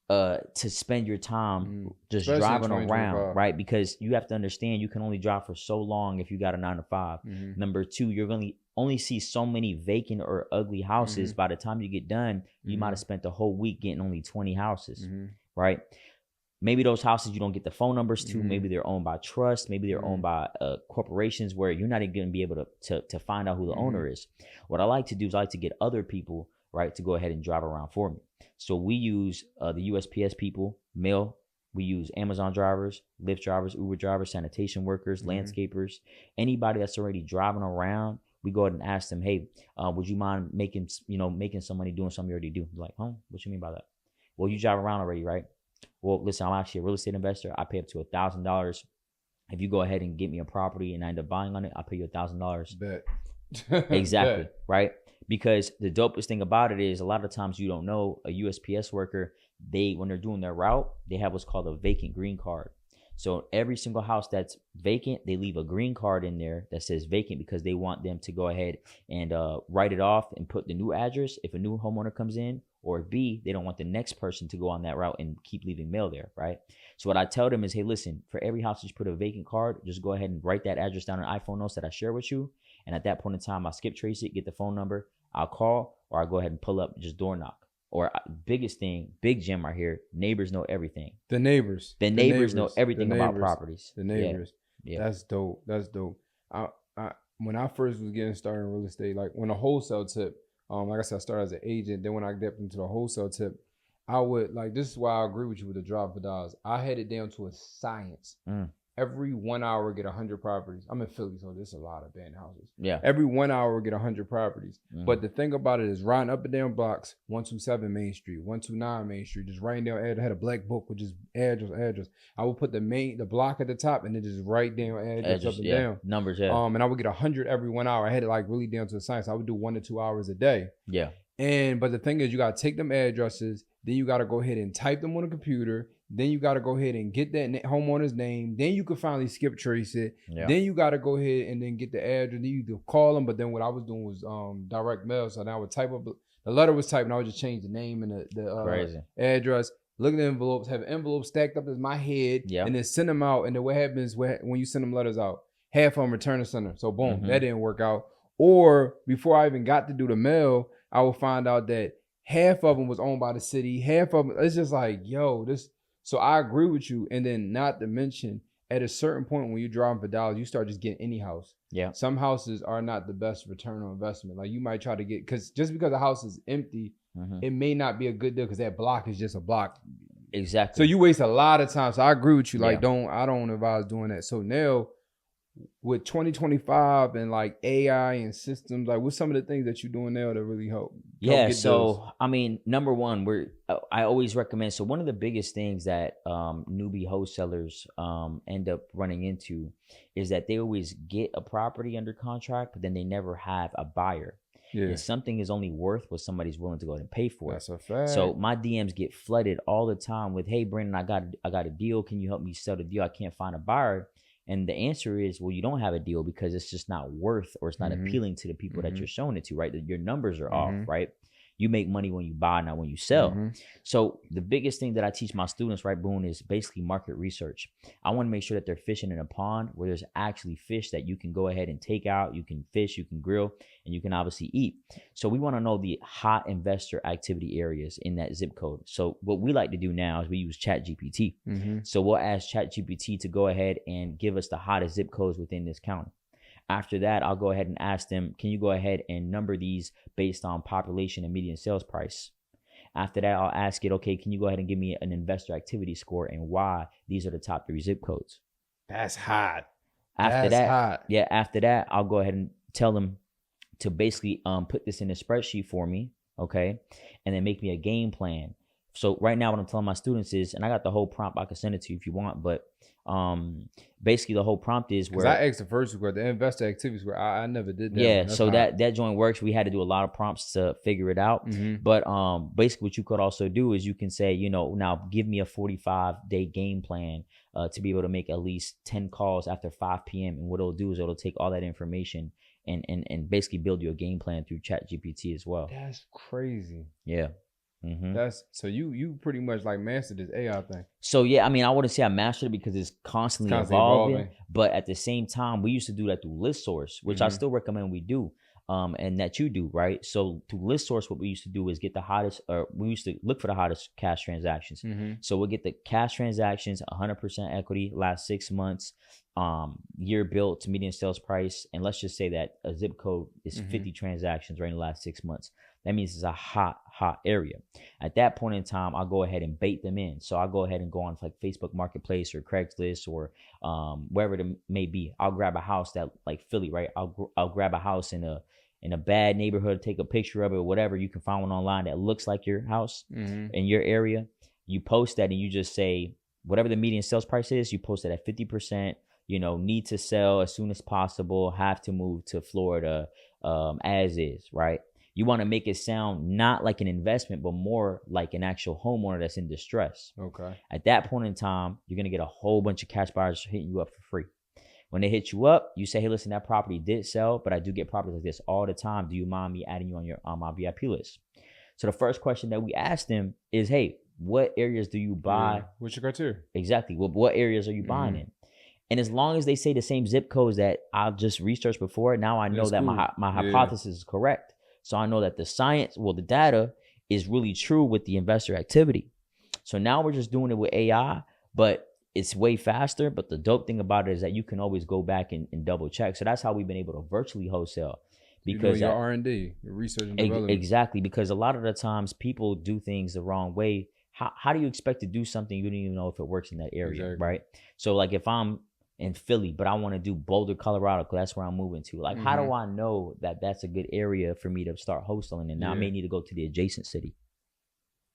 B: to spend your time just driving around, right? Because you have to understand you can only drive for so long if you got a 9 to 5. Number 2, you're going to only see so many vacant or ugly houses. By the time you get done, you might have spent the whole week getting only 20 houses, right? Maybe those houses you don't get the phone numbers to. Maybe they're owned by trust. Maybe they're owned by corporations where you're not even going to be able to find out who the owner is. What I like to do is I like to get other people, right, to go ahead and drive around for me. So we use the USPS people, mail. We use Amazon drivers, Lyft drivers, Uber drivers, sanitation workers, landscapers, anybody that's already driving around. We go ahead and ask them, hey, would you mind making some money doing something you already do? They're like, what you mean by that? Well, you drive around already, right? Well, listen, I'm actually a real estate investor. I pay up to $1,000. If you go ahead and get me a property and I end up buying on it, I'll pay you $1,000.
A: Bet.
B: Exactly. Bet. Right? Because the dopest thing about it is a lot of times you don't know a USPS worker, when they're doing their route, they have what's called a vacant green card. So every single house that's vacant, they leave a green card in there that says vacant because they want them to go ahead and write it off and put the new address if a new homeowner comes in, or B, they don't want the next person to go on that route and keep leaving mail there, right? So what I tell them is, hey, listen, for every house that you put a vacant card, just go ahead and write that address down in iPhone notes that I share with you. And at that point in time, I'll skip trace it, get the phone number, I'll call, or I'll go ahead and pull up, just door knock. Or biggest thing, big gem right here, neighbors know everything.
A: The neighbors
B: know everything about properties.
A: The neighbors. Yeah. That's dope. When I first was getting started in real estate, like when a wholesale tip, like I said, I started as an agent. Then when I dipped into the wholesale tip, I would this is why I agree with you with the drop for dollars. I had it down to a science. Every 1 hour, get 100 properties. I'm in Philly, so there's a lot of abandoned houses. Yeah. Every 1 hour, get 100 properties. But the thing about it is riding up and down blocks, 127 Main Street, 129 Main Street, just writing down address. I had a black book with just address. I would put the block at the top and then just write down address up and down.
B: Numbers,
A: and I would get 100 every 1 hour. I had it really down to a science. I would do 1 to 2 hours a day. Yeah. But the thing is, you got to take them addresses. Then you got to go ahead and type them on a computer. Then you got to go ahead and get that homeowner's name. Then you can finally skip trace it. Yeah. Then you got to go ahead and then get the address. Then you do call them. But then what I was doing was direct mail. So now I would type up, the letter was typed and I would just change the name and the address. Look at the envelopes, have envelopes stacked up as my head, and then send them out. And then what happens when you send them letters out? Half of them return to sender. So boom, that didn't work out. Or before I even got to do the mail, I would find out that half of them was owned by the city. Half of them, it's just like, yo, this. So I agree with you. And then not to mention, at a certain point when you're driving for dollars, you start just getting any house. Yeah. Some houses are not the best return on investment. Like you might try to get, because just because a house is empty, it may not be a good deal because that block is just a block. Exactly. So you waste a lot of time. So I agree with you. Like, I don't advise doing that. So now with 2025 and like AI and systems, like what's some of the things that you're doing now to really help
B: so those? I mean, number one, I always recommend, so one of the biggest things that newbie wholesalers end up running into is that they always get a property under contract, but then they never have a buyer. Yeah. And something is only worth what somebody's willing to go ahead and pay for.
A: That's a fact.
B: So my DMs get flooded all the time with, hey, Brandon, I got a deal. Can you help me sell the deal? I can't find a buyer. And the answer is, well, you don't have a deal because it's just not worth, or it's not appealing to the people that you're showing it to, right? Your numbers are off, right? You make money when you buy, not when you sell. So the biggest thing that I teach my students, right, Boone, is basically market research. I want to make sure that they're fishing in a pond where there's actually fish that you can go ahead and take out. You can fish, you can grill, and you can obviously eat. So we want to know the hot investor activity areas in that zip code. So what we like to do now is we use ChatGPT. So we'll ask ChatGPT to go ahead and give us the hottest zip codes within this county. After that, I'll go ahead and ask them, can you go ahead and number these based on population and median sales price? After that, I'll ask it, okay, can you go ahead and give me an investor activity score and why these are the top 3 zip codes?
A: That's hot.
B: After
A: That's
B: that,
A: hot.
B: yeah, after that, I'll go ahead and tell them to basically put this in a spreadsheet for me, okay? And then make me a game plan. So right now what I'm telling my students is, and I got the whole prompt, I can send it to you if you want, but basically the whole prompt is where
A: I asked the first score, the investor activities where I never did that.
B: Yeah, so that joint works. We had to do a lot of prompts to figure it out. But basically what you could also do is you can say, now give me a 45-day game plan to be able to make at least 10 calls after 5 p.m. And what it'll do is it'll take all that information and basically build you a game plan through ChatGPT as well.
A: That's crazy.
B: Yeah.
A: That's so you pretty much like mastered this AI thing.
B: So yeah, I mean, I wouldn't say I mastered it because it's constantly evolving. But at the same time, we used to do that through ListSource, which I still recommend we do, and that you do, right? So through ListSource, what we used to do is get the hottest, or we used to look for the hottest cash transactions. So we'll get the cash transactions, 100% equity, last 6 months, year built to median sales price, and let's just say that a zip code is 50 transactions right in the last 6 months. That means it's a hot area. At that point in time, I'll go ahead and bait them in. So I'll go ahead and go on like Facebook Marketplace or Craigslist or wherever it may be. I'll grab a house that like Philly, right? I'll grab a house in a bad neighborhood, take a picture of it or whatever. You can find one online that looks like your house in your area. You post that and you just say whatever the median sales price is, you post it at 50%. Need to sell as soon as possible, have to move to Florida as is, right? You want to make it sound not like an investment, but more like an actual homeowner that's in distress.
A: Okay.
B: At that point in time, you're going to get a whole bunch of cash buyers hitting you up for free. When they hit you up, you say, hey, listen, that property did sell, but I do get properties like this all the time. Do you mind me adding you on my VIP list? So the first question that we ask them is, hey, what areas do you buy?
A: Yeah. What's your criteria?
B: Exactly. What areas are you buying in? And as long as they say the same zip codes that I just researched before, now I know that my hypothesis is correct. So I know that the science, the data is really true with the investor activity. So now we're just doing it with AI, but it's way faster. But the dope thing about it is that you can always go back and double check. So that's how we've been able to virtually wholesale. Because
A: your R&D, your research and development.
B: Exactly. Because a lot of the times people do things the wrong way. How do you expect to do something you don't even know if it works in that area, right? So like if I'm in Philly, but I want to do Boulder, Colorado, because that's where I'm moving to. Like, how do I know that that's a good area for me to start wholesaling? And now I may need to go to the adjacent city.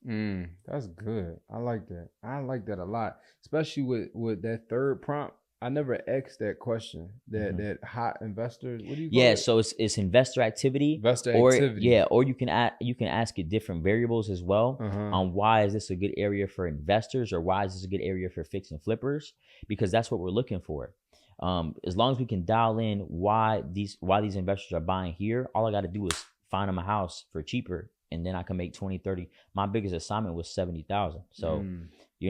A: That's good. I like that. I like that a lot, especially with that third prompt. I never asked that question. That hot investors. What do you call it?
B: So it's investor activity. Or you can ask it different variables as well on why is this a good area for investors or why is this a good area for fix and flippers, because that's what we're looking for. As long as we can dial in why these investors are buying here, all I got to do is find them a house for cheaper. And then I can make 20, 30. My biggest assignment was 70,000. So,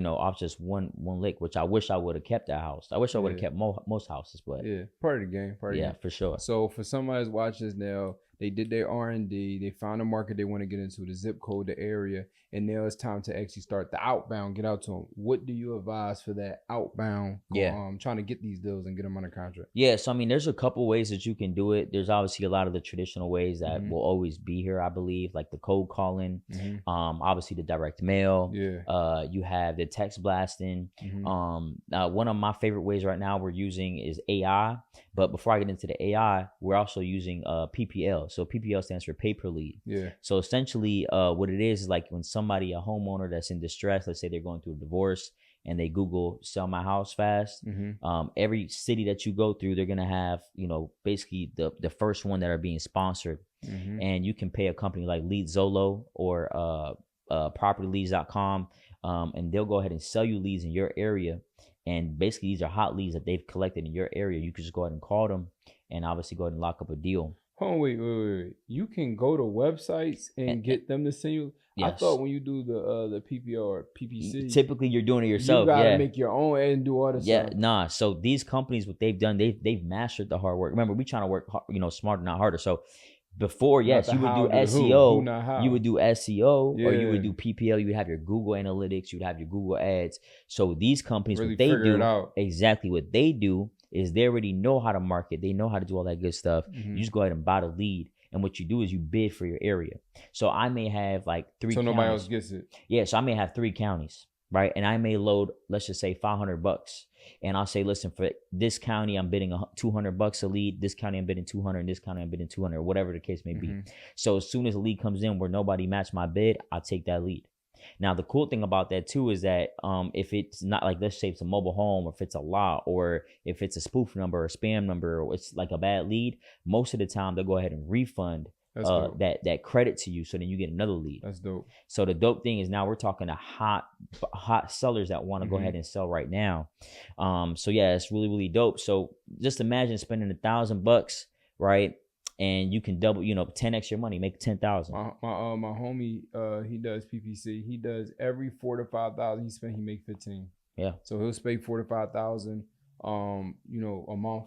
B: off just one lick, which I wish I would have kept that house. I wish I would have kept most houses, but
A: part of the game.
B: For sure.
A: So for somebody who's watching this now, they did their R&D, they found a market they want to get into, the zip code, the area, and now it's time to actually start the outbound, get out to them. What do you advise for that outbound? Trying to get these deals and get them under contract. Yeah, so I mean, there's a couple ways that you can do it. There's obviously a lot of the traditional ways that will always be here, I believe, like the cold calling, obviously the direct mail. You have the text blasting. One of my favorite ways right now we're using is AI. But before I get into the AI, we're also using PPL. So PPL stands for pay per lead. So essentially what it is like when somebody, a homeowner that's in distress, let's say they're going through a divorce and they Google sell my house fast. Every city that you go through, they're going to have, basically the first one that are being sponsored. And you can pay a company like LeadZolo or propertyleads.com. And they'll go ahead and sell you leads in your area. And basically these are hot leads that they've collected in your area. You can just go ahead and call them and obviously go ahead and lock up a deal. Oh, wait. You can go to websites and get them to send you. Yes. I thought when you do the PPO or PPC,
B: typically you're doing it yourself.
A: You gotta make your own and do all this.
B: Nah. So these companies, what they've done, they've mastered the hard work. Remember, we trying to work, smarter, not harder. So before, yes, you would do SEO. You would do SEO, or you would do PPL. You would have your Google Analytics. You'd have your Google Ads. So these companies,
A: really
B: what they do, exactly what they do is they already know how to market. They know how to do all that good stuff. You just go ahead and buy the lead. And what you do is you bid for your area. So I may have like 3 counties. So
A: nobody else gets it.
B: Yeah. So I may have 3 counties, right? And I may load, let's just say $500. And I'll say, listen, for this county, I'm bidding $200 a lead. This county, I'm bidding 200. And this county, I'm bidding 200, whatever the case may be. So as soon as a lead comes in where nobody matched my bid, I'll take that lead. Now, the cool thing about that too is that if it's not like, let's say it's a mobile home, or if it's a lot, or if it's a spoof number or a spam number, or it's like a bad lead, most of the time they'll go ahead and refund that credit to you, so then you get another lead.
A: That's dope.
B: So the dope thing is now we're talking to hot sellers that want to go ahead and sell right now. So yeah, it's really, really dope. So just imagine spending $1,000, right? And you can double, 10x your money, make 10,000.
A: My homie, he does PPC. He does every 4,000 to 5,000 he spend, he make 15.
B: Yeah.
A: So he'll spend 4,000 to 5,000, a month,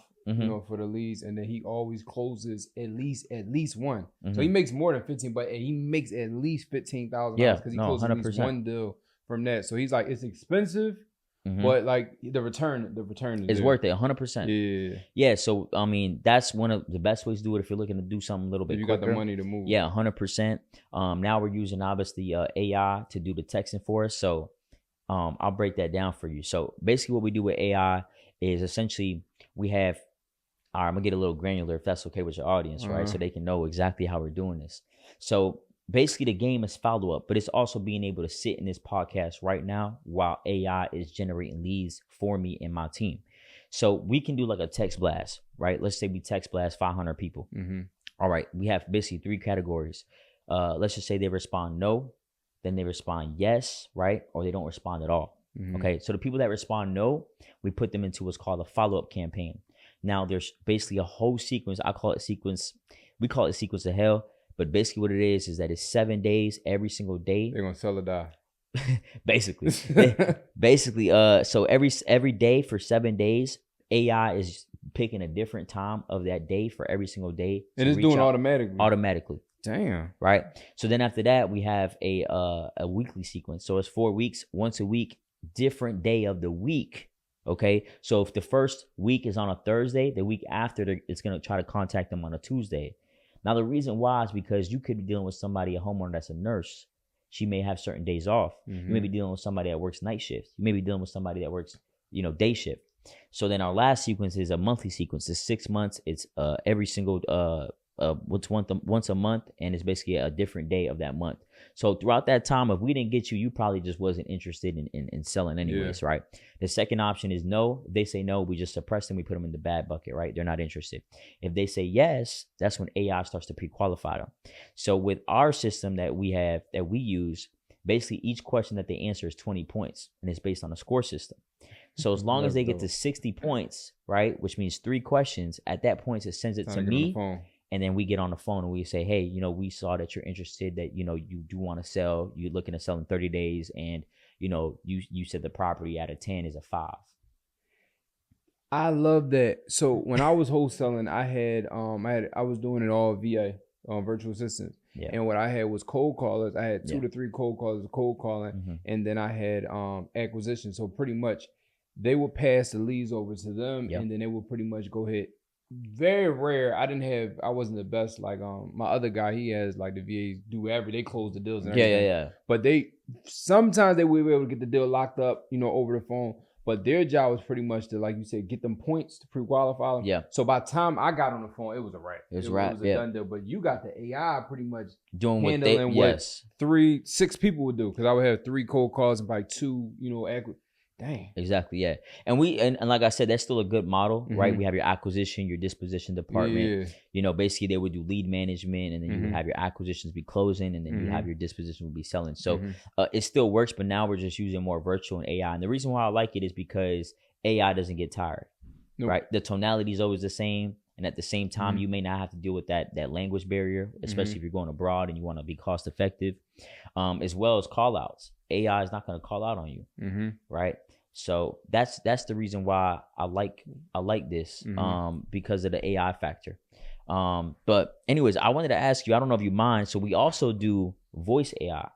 A: for the leads, and then he always closes at least one. So he makes more than 15, but he makes at least $15,000 because he closes 100%. At least one deal from that. So he's like, it's expensive. But like the return is
B: worth it 100%. Yeah. So I mean, that's one of the best ways to do it if you're looking to do something a little bit quicker.
A: You got the money to move.
B: Yeah, 100%. Now we're using obviously AI to do the texting for us. So I'll break that down for you. So basically, what we do with AI is essentially we have. All right, I'm gonna get a little granular if that's okay with your audience, right? So they can know exactly how we're doing this. So basically, the game is follow up, but it's also being able to sit in this podcast right now while AI is generating leads for me and my team. So we can do like a text blast, right? Let's say we text blast 500 people. All right, we have basically 3 categories. Let's just say they respond no, then they respond yes, right? Or they don't respond at all. Okay, so the people that respond no, we put them into what's called a follow-up campaign. Now there's basically a whole sequence. I call it sequence. We call it sequence of hell. But basically what it is that it's 7 days every single day.
A: They're going to sell or die.
B: Basically. So every day for 7 days, AI is picking a different time of that day for every single day.
A: And it's doing automatically.
B: Damn. Right. So then after that, we have a weekly sequence. So it's 4 weeks, once a week, different day of the week. Okay. So if the first week is on a Thursday, the week after it's going to try to contact them on a Tuesday. Now, the reason why is because you could be dealing with somebody, a homeowner that's a nurse. She may have certain days off. You may be dealing with somebody that works night shift. You may be dealing with somebody that works, day shift. So then our last sequence is a monthly sequence. It's 6 months. It's every single once a month, and it's basically a different day of that month. So throughout that time, if we didn't get you, you probably just wasn't interested in selling anyways, right? The second option is no. If they say no, we just suppress them. We put them in the bad bucket, right? They're not interested. If they say yes, that's when AI starts to pre-qualify them. So with our system that we use, basically each question that they answer is 20 points, and it's based on a score system. So as long as they get to 60 points, right, which means 3 questions, at that point it sends it to me. And then we get on the phone and we say, hey, we saw that you're interested, that, you do want to sell. You're looking to sell in 30 days. And, you said the property out of 10 is a 5.
A: I love that. So when I was wholesaling, I was doing it all VA, virtual assistants. Yeah. And what I had was cold callers. I had 2 to 3 cold callers, cold calling. And then I had acquisition. So pretty much they would pass the leads over to them. And then they would pretty much go ahead. Very rare. I wasn't the best. Like my other guy, he has like the VAs do whatever. They close the deals and everything. Yeah. But sometimes they would be able to get the deal locked up, over the phone. But their job was pretty much to, like you said, get them points to pre-qualify them. Yeah. So by the time I got on the phone, it was a wrap. It was a done deal. But you got the AI pretty much doing what 6 people would do, because I would have 3 cold calls and like 2, Dang.
B: Exactly, yeah. And like I said, that's still a good model, right? We have your acquisition, your disposition department. Basically they would do lead management, and then you would have your acquisitions be closing, and then you have your disposition would be selling. So it still works, but now we're just using more virtual and AI. And the reason why I like it is because AI doesn't get tired, right? The tonality is always the same. And at the same time, you may not have to deal with that language barrier, especially if you're going abroad and you want to be cost effective, as well as call outs. AI is not going to call out on you, right? So that's the reason why I like this, because of the AI factor. But anyways, I wanted to ask you, I don't know if you mind. So we also do voice AI.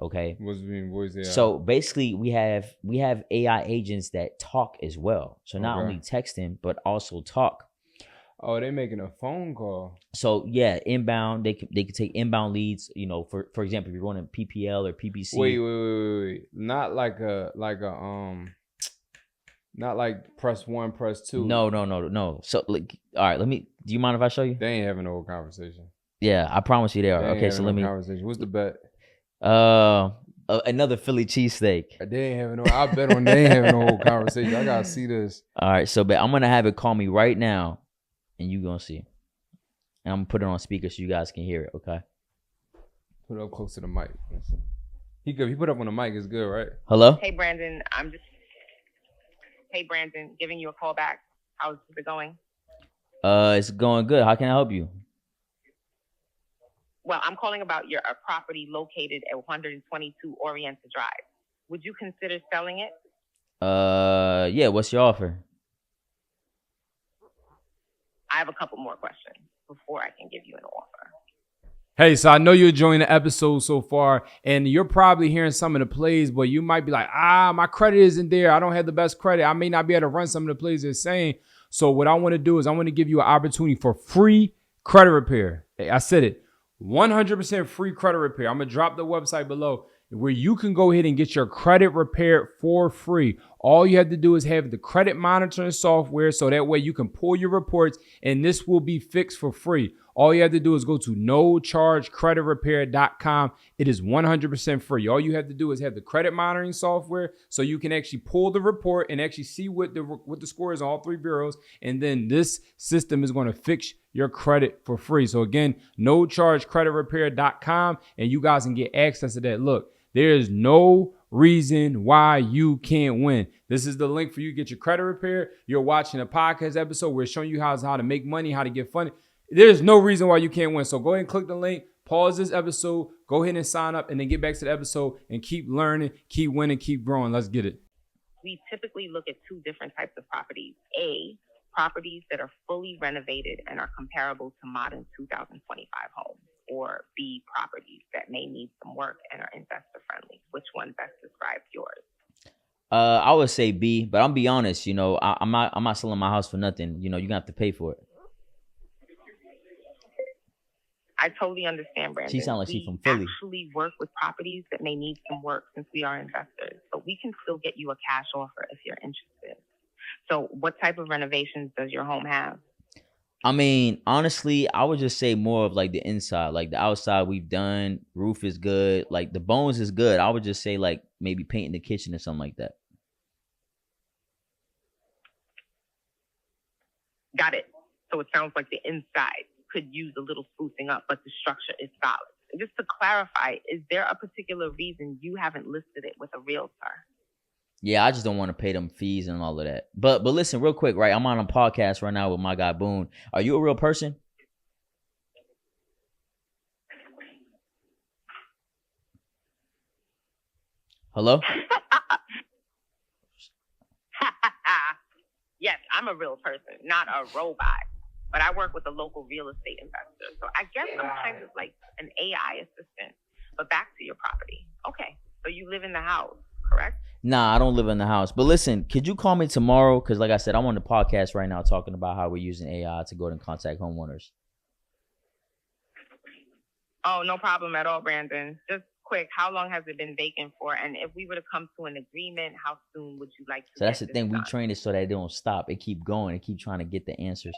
B: Okay.
A: What's mean voice AI?
B: So basically, we have AI agents that talk as well. So not only texting but also talk.
A: Oh, they making a phone call.
B: So yeah, inbound. They could take inbound leads. You know, for example, if you're running PPL or PPC.
A: Wait. Not like a not like press 1, press 2.
B: No. So like, all right. Do you mind if I show you?
A: They ain't having no conversation.
B: Yeah, I promise you they are.
A: They ain't
B: Okay, so let me.
A: Conversation. What's the bet?
B: Another Philly cheesesteak.
A: They ain't having no. I bet on they ain't having no whole conversation. I gotta see this.
B: All right, so I'm gonna have it call me right now, and you gonna see. And I'm gonna put it on speaker so you guys can hear it. Okay.
A: Put it up close to the mic. He put up on the mic. It's good, right?
B: Hello.
C: Hey Brandon, Hey Brandon, giving you a call back. How's it going?
B: It's going good. How can I help you?
C: Well, I'm calling about your property located at 122 Oriental Drive. Would you consider selling it?
B: Yeah. What's your offer?
C: I have a couple more questions before I can give you an offer.
A: Hey, so I know you're enjoying the episode so far, and you're probably hearing some of the plays, but you might be like, my credit isn't there. I don't have the best credit. I may not be able to run some of the plays they're saying. So what I want to do is I want to give you an opportunity for free credit repair. Hey, I said it. 100% free credit repair. I'm going to drop the website below where you can go ahead and get your credit repaired for free. All you have to do is have the credit monitoring software so that way you can pull your reports and this will be fixed for free. All you have to do is go to nochargecreditrepair.com. It is 100% free. All you have to do is have the credit monitoring software so you can actually pull the report and actually see what the score is on all 3 bureaus. And then this system is going to fix your credit for free. So again, nochargecreditrepair.com, and you guys can get access to that. Look, there's no reason why you can't win. This is the link for you to get your credit repair. You're watching a podcast episode where it's showing you how to make money, how to get funded. There's no reason why you can't win. So go ahead and click the link, pause this episode, go ahead and sign up, and then get back to the episode and keep learning, keep winning, keep growing. Let's get it.
C: We typically look at 2 different types of properties. A, properties that are fully renovated and are comparable to modern 2025 homes. Or B, properties that may need some work and are investor friendly. Which one best describes yours?
B: I would say B, but I'm be honest, I'm not selling my house for nothing. You're gonna have to pay for it.
C: I totally understand, Brandon.
B: She sounds like she's from Philly.
C: We actually work with properties that may need some work since we are investors, but we can still get you a cash offer if you're interested. So what type of renovations does your home have?
B: I mean, honestly, I would just say more of like the inside, like the outside we've done, roof is good, like the bones is good. I would just say like maybe painting the kitchen or something like that.
C: Got it. So it sounds like the inside could use a little sprucing up, but the structure is solid. And just to clarify, is there a particular reason you haven't listed it with a realtor?
B: Yeah, I just don't want to pay them fees and all of that. But listen, real quick, right? I'm on a podcast right now with my guy Boone. Are you a real person? Hello?
C: Yes, I'm a real person, not a robot. But I work with a local real estate investor. So I guess I'm kind of like an AI assistant. But back to your property. Okay, so you live in the house, correct?
B: Nah, I don't live in the house. But listen, could you call me tomorrow? Because like I said, I'm on the podcast right now talking about how we're using AI to go and contact homeowners.
C: Oh, no problem at all, Brandon. Just quick, how long has it been vacant for? And if we were to come to an agreement, how soon would you like to?
B: So that's the thing. We train it so that they don't stop. It keep going. It keep trying to get the answers.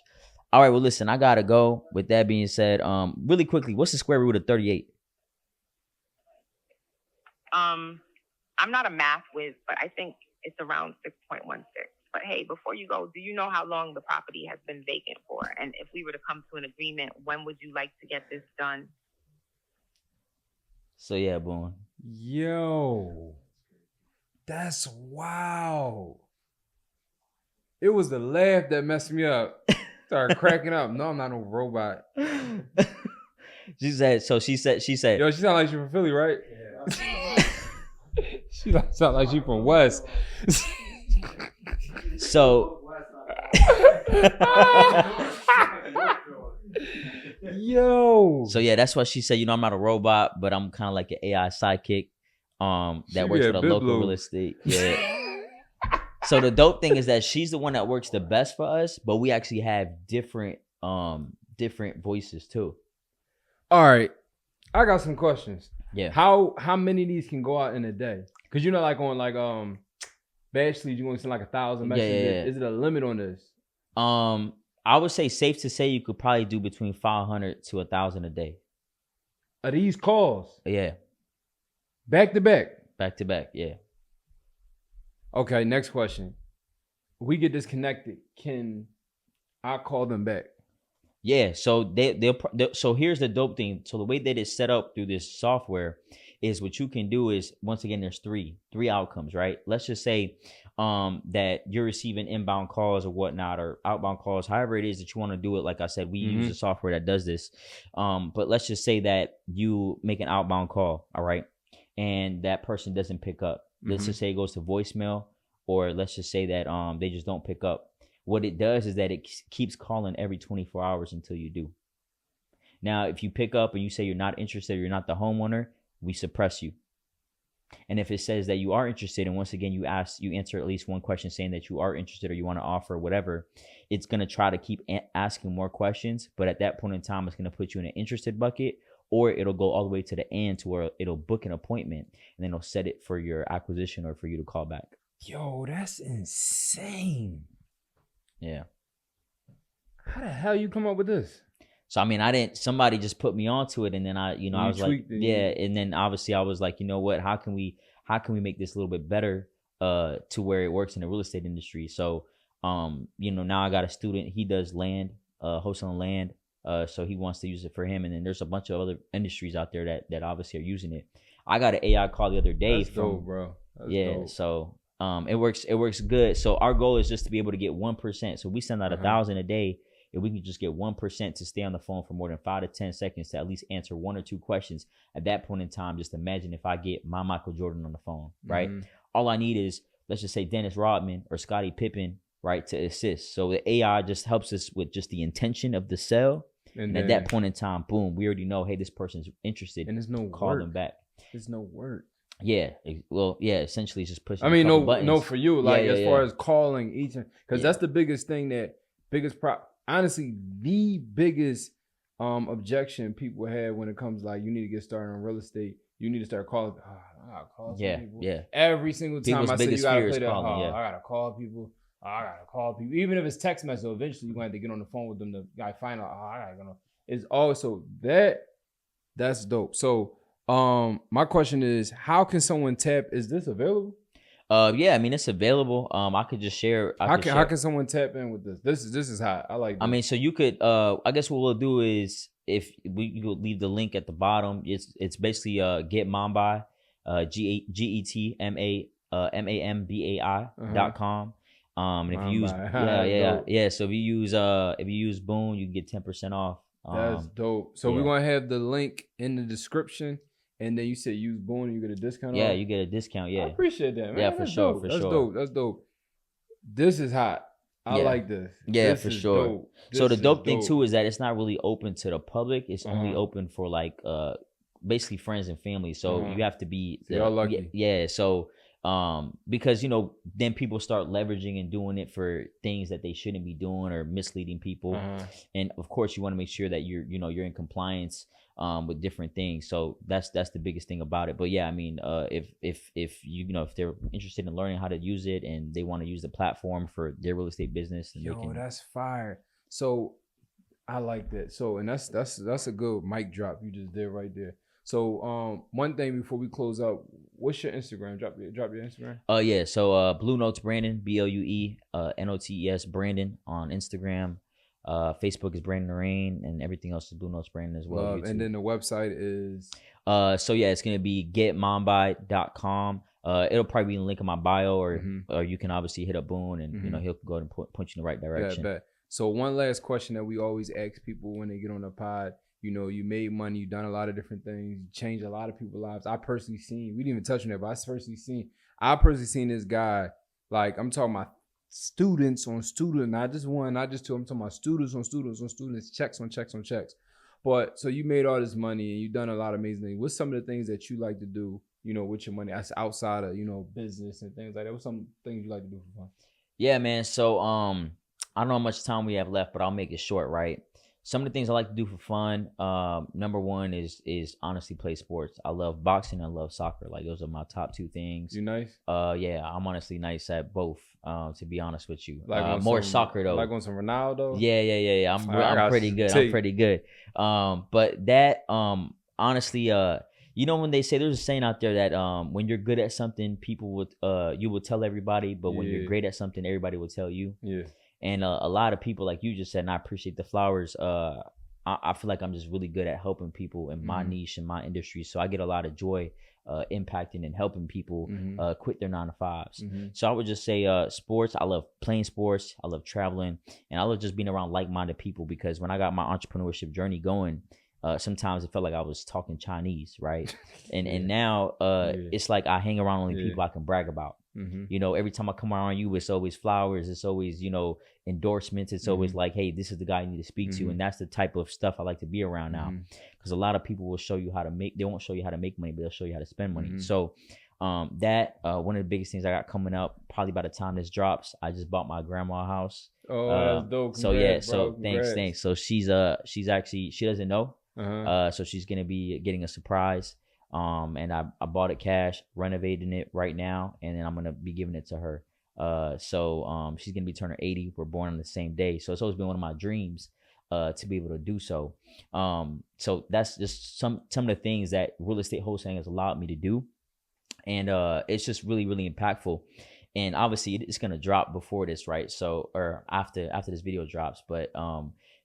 B: All right, well, listen, I got to go. With that being said, really quickly, what's the square root of 38?
C: I'm not a math whiz, but I think it's around 6.16. But hey, before you go, do you know how long the property has been vacant for? And if we were to come to an agreement, when would you like to get this done?
B: So yeah, Boone.
A: Yo, that's wow. It was the laugh that messed me up. Started cracking up. No, I'm not no robot.
B: She said. Yo, she sound
A: like she from Philly, right? Yeah. She sound like she from West.
B: So.
A: Yo.
B: So yeah, that's what she said. I'm not a robot, but I'm kind of like an AI sidekick. that works with a local real estate. Yeah. So the dope thing is that she's the one that works the best for us, but we actually have different voices too.
A: All right, I got some questions.
B: Yeah.
A: How many of these can go out in a day? Because you know, like on like Bad Sleeves, you want to send like 1,000 messages.
B: Yeah.
A: Is it a limit on this?
B: I would say safe to say you could probably do between 500 to 1,000 a day.
A: Are these calls?
B: Yeah.
A: Back to back.
B: Back to back. Yeah.
A: Okay. Next question. We get disconnected. Can I call them back?
B: Yeah, so so here's the dope thing. So the way that it's set up through this software is what you can do is, once again, there's three outcomes, right? Let's just say that you're receiving inbound calls or whatnot, or outbound calls, however it is that you want to do it. Like I said, we use a software that does this. But let's just say that you make an outbound call, all right, and that person doesn't pick up. Let's just say it goes to voicemail, or let's just say that they just don't pick up. What it does is that it keeps calling every 24 hours until you do. Now, if you pick up and you say you're not interested, you're not the homeowner, we suppress you. And if it says that you are interested, and once again, you answer at least one question saying that you are interested or you want to offer whatever, it's going to try to keep asking more questions. But at that point in time, it's going to put you in an interested bucket, or it'll go all the way to the end to where it'll book an appointment and then it'll set it for your acquisition or for you to call back.
A: Yo, that's insane.
B: Yeah.
A: How the hell you come up with this?
B: So, I mean, somebody just put me onto it, and then I was like, yeah. And then obviously I was like, you know what, how can we make this a little bit better to where it works in the real estate industry? So, now I got a student, he does land, wholesaling land. So he wants to use it for him. And then there's a bunch of other industries out there that obviously are using it. I got an AI call the other day.
A: That's dope, bro. That's dope.
B: So it works good. So our goal is just to be able to get 1%. So we send out 1,000 a day. If we can just get 1% to stay on the phone for more than 5 to 10 seconds to at least answer 1 or 2 questions, at that point in time, just imagine if I get my Michael Jordan on the phone, right? All I need is, let's just say, Dennis Rodman or Scottie Pippen, right, to assist. So the AI just helps us with just the intention of the sell. And at that point in time, boom, we already know, hey, this person's interested.
A: And there's no
B: call
A: work.
B: Them back.
A: There's no work.
B: Yeah, well, yeah. Essentially, it's just pushing.
A: I mean,
B: buttons.
A: no, for you, like as far as calling each, because that's the biggest thing. Honestly, the biggest objection people have when it comes like you need to get started on real estate. You need to start calling. I gotta call some people. Yeah. Every single time I say you gotta play that. I gotta call people. I gotta call people. Even if it's text message, eventually you're gonna have to get on the phone with them to find out. I gotta go. It's also that's dope. So. My question is, how can someone tap? Is this available?
B: Yeah, I mean it's available. I could just share.
A: How can someone tap in with this? This is hot. I like this.
B: I mean, so you could. I guess what we'll do is you could leave the link at the bottom. It's basically getmambai, GetMambai.com. And if you use so if you use Boom, you can get 10% off.
A: That's dope. So we're gonna have the link in the description. And then you said use Boone and you get a discount?
B: Yeah,
A: off?
B: you get a discount, yeah.
A: I appreciate that, man.
B: Yeah, for sure,
A: That's dope. That's dope. This is hot. I like this.
B: Yeah,
A: this
B: for sure.
A: Dope.
B: So the dope thing too is that it's not really open to the public. It's only open for like basically friends and family. So you have to be
A: y'all lucky.
B: Yeah. So because then people start leveraging and doing it for things that they shouldn't be doing or misleading people. And of course you want to make sure that you're in compliance with different things. So that's the biggest thing about it. But yeah, I mean, if if they're interested in learning how to use it and they want to use the platform for their real estate business, then
A: that's fire. So I like that. So and that's a good mic drop you just did right there. So one thing before we close out, what's your Instagram? Drop your Instagram.
B: Yeah. So Blue Notes Brandon, BLUE NOTES Brandon on Instagram. Facebook is Brandon Narain, and everything else is Blue Notes Brandon as well.
A: And then the website is
B: so yeah, it's gonna be getmambai.com. It'll probably be in the link in my bio, or you can obviously hit up Boone and he'll go ahead and point you in the right direction.
A: Bet. So one last question that we always ask people when they get on the pod. You made money, you've done a lot of different things, you changed a lot of people's lives. I personally seen, we didn't even touch on that, but I personally seen this guy, like I'm talking about students on students, not just one, not just two, I'm talking about students on students on students, checks on checks on checks. But so you made all this money and you've done a lot of amazing things. What's some of the things that you like to do with your money? That's outside of, business and things like that. What's some things you like to do for fun?
B: Yeah, man. So I don't know how much time we have left, but I'll make it short, right? Some of the things I like to do for fun, number one is honestly play sports. I love boxing. I love soccer. Like those are my top two things.
A: You nice?
B: Yeah, I'm honestly nice at both. To be honest with you,
A: Like
B: more soccer though.
A: Like on some Ronaldo.
B: Yeah. I'm pretty good. I'm pretty good. But that honestly, when they say there's a saying out there that when you're good at something, people would you will tell everybody, but when you're great at something, everybody will tell you.
A: Yeah.
B: And a lot of people, like you just said, and I appreciate the flowers. I feel like I'm just really good at helping people in my niche, in my industry. So I get a lot of joy impacting and helping people quit their 9-to-5s. So I would just say sports. I love playing sports. I love traveling. And I love just being around like-minded people, because when I got my entrepreneurship journey going, sometimes it felt like I was talking Chinese, right? And now it's like I hang around only people I can brag about. Every time I come around you, it's always flowers. It's always, endorsements. It's always like, hey, this is the guy you need to speak to. And that's the type of stuff I like to be around now, because a lot of people will show you how to they won't show you how to make money, but they'll show you how to spend money. So that one of the biggest things I got coming up, probably by the time this drops, I just bought my grandma a house.
A: Oh, that's dope.
B: Congrats, so yeah, so bro. Thanks. So she's actually, she doesn't know. So she's going to be getting a surprise. And I bought it cash, renovating it right now, and then I'm going to be giving it to her. So she's going to be turning 80. We're born on the same day. So it's always been one of my dreams, to be able to do so. So that's just some of the things that real estate wholesaling has allowed me to do. And, it's just really, really impactful. And obviously it's going to drop before this, right? So, or after this video drops. But,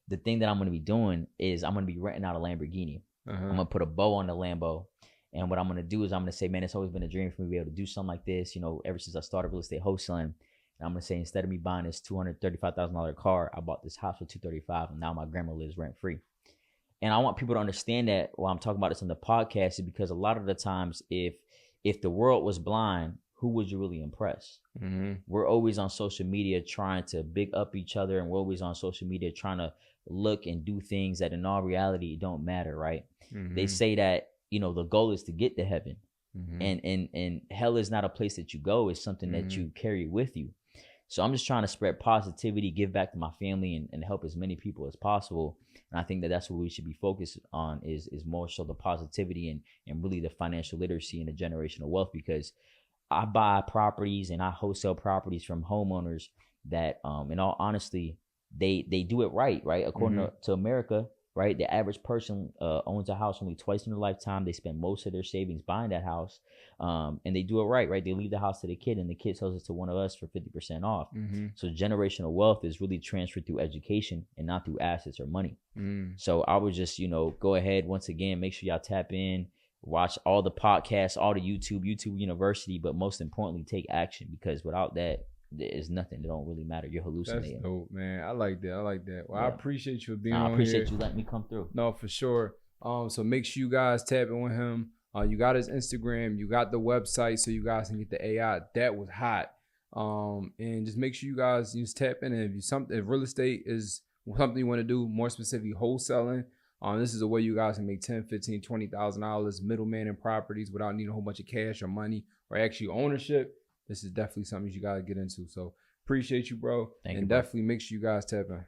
B: the thing that I'm going to be doing is I'm going to be renting out a Lamborghini. I'm going to put a bow on the Lambo. And what I'm going to do is I'm going to say, man, it's always been a dream for me to be able to do something like this, ever since I started real estate wholesaling. And I'm going to say, instead of me buying this $235,000 car, I bought this house for $235,000, and now my grandma lives rent free. And I want people to understand that while I'm talking about this on the podcast, is because a lot of the times, if the world was blind, who would you really impress? We're always on social media trying to big up each other, and we're always on social media trying to look and do things that in all reality don't matter, right? They say that, the goal is to get to heaven. And hell is not a place that you go, it's something that you carry with you. So I'm just trying to spread positivity, give back to my family, and help as many people as possible. And I think that that's what we should be focused on, is more so the positivity and really the financial literacy and the generational wealth, because I buy properties and I wholesale properties from homeowners that, in all honesty, they do it right? According to America, right? The average person owns a house only twice in their lifetime. They spend most of their savings buying that house, and they do it right? They leave the house to the kid, and the kid sells it to one of us for 50% off. So generational wealth is really transferred through education and not through assets or money. So I would just, go ahead, once again, make sure y'all tap in, watch all the podcasts, all the YouTube University, but most importantly, take action, because without that, there's nothing. It don't really matter. You're hallucinating.
A: That's dope, man. I like that. Well, yeah. I appreciate you being
B: on here. I appreciate you letting me come through.
A: No, for sure. So make sure you guys tap in with him. You got his Instagram. You got the website, so you guys can get the AI. That was hot. And just make sure you guys just tap in. And if real estate is something you want to do, more specifically wholesaling, this is a way you guys can make $10,000, $15,000, $20,000 middleman in properties without needing a whole bunch of cash or money or actually ownership. This is definitely something you got to get into. So appreciate you, bro.
B: Thank you,
A: and
B: bro.
A: definitely make sure you guys tap in.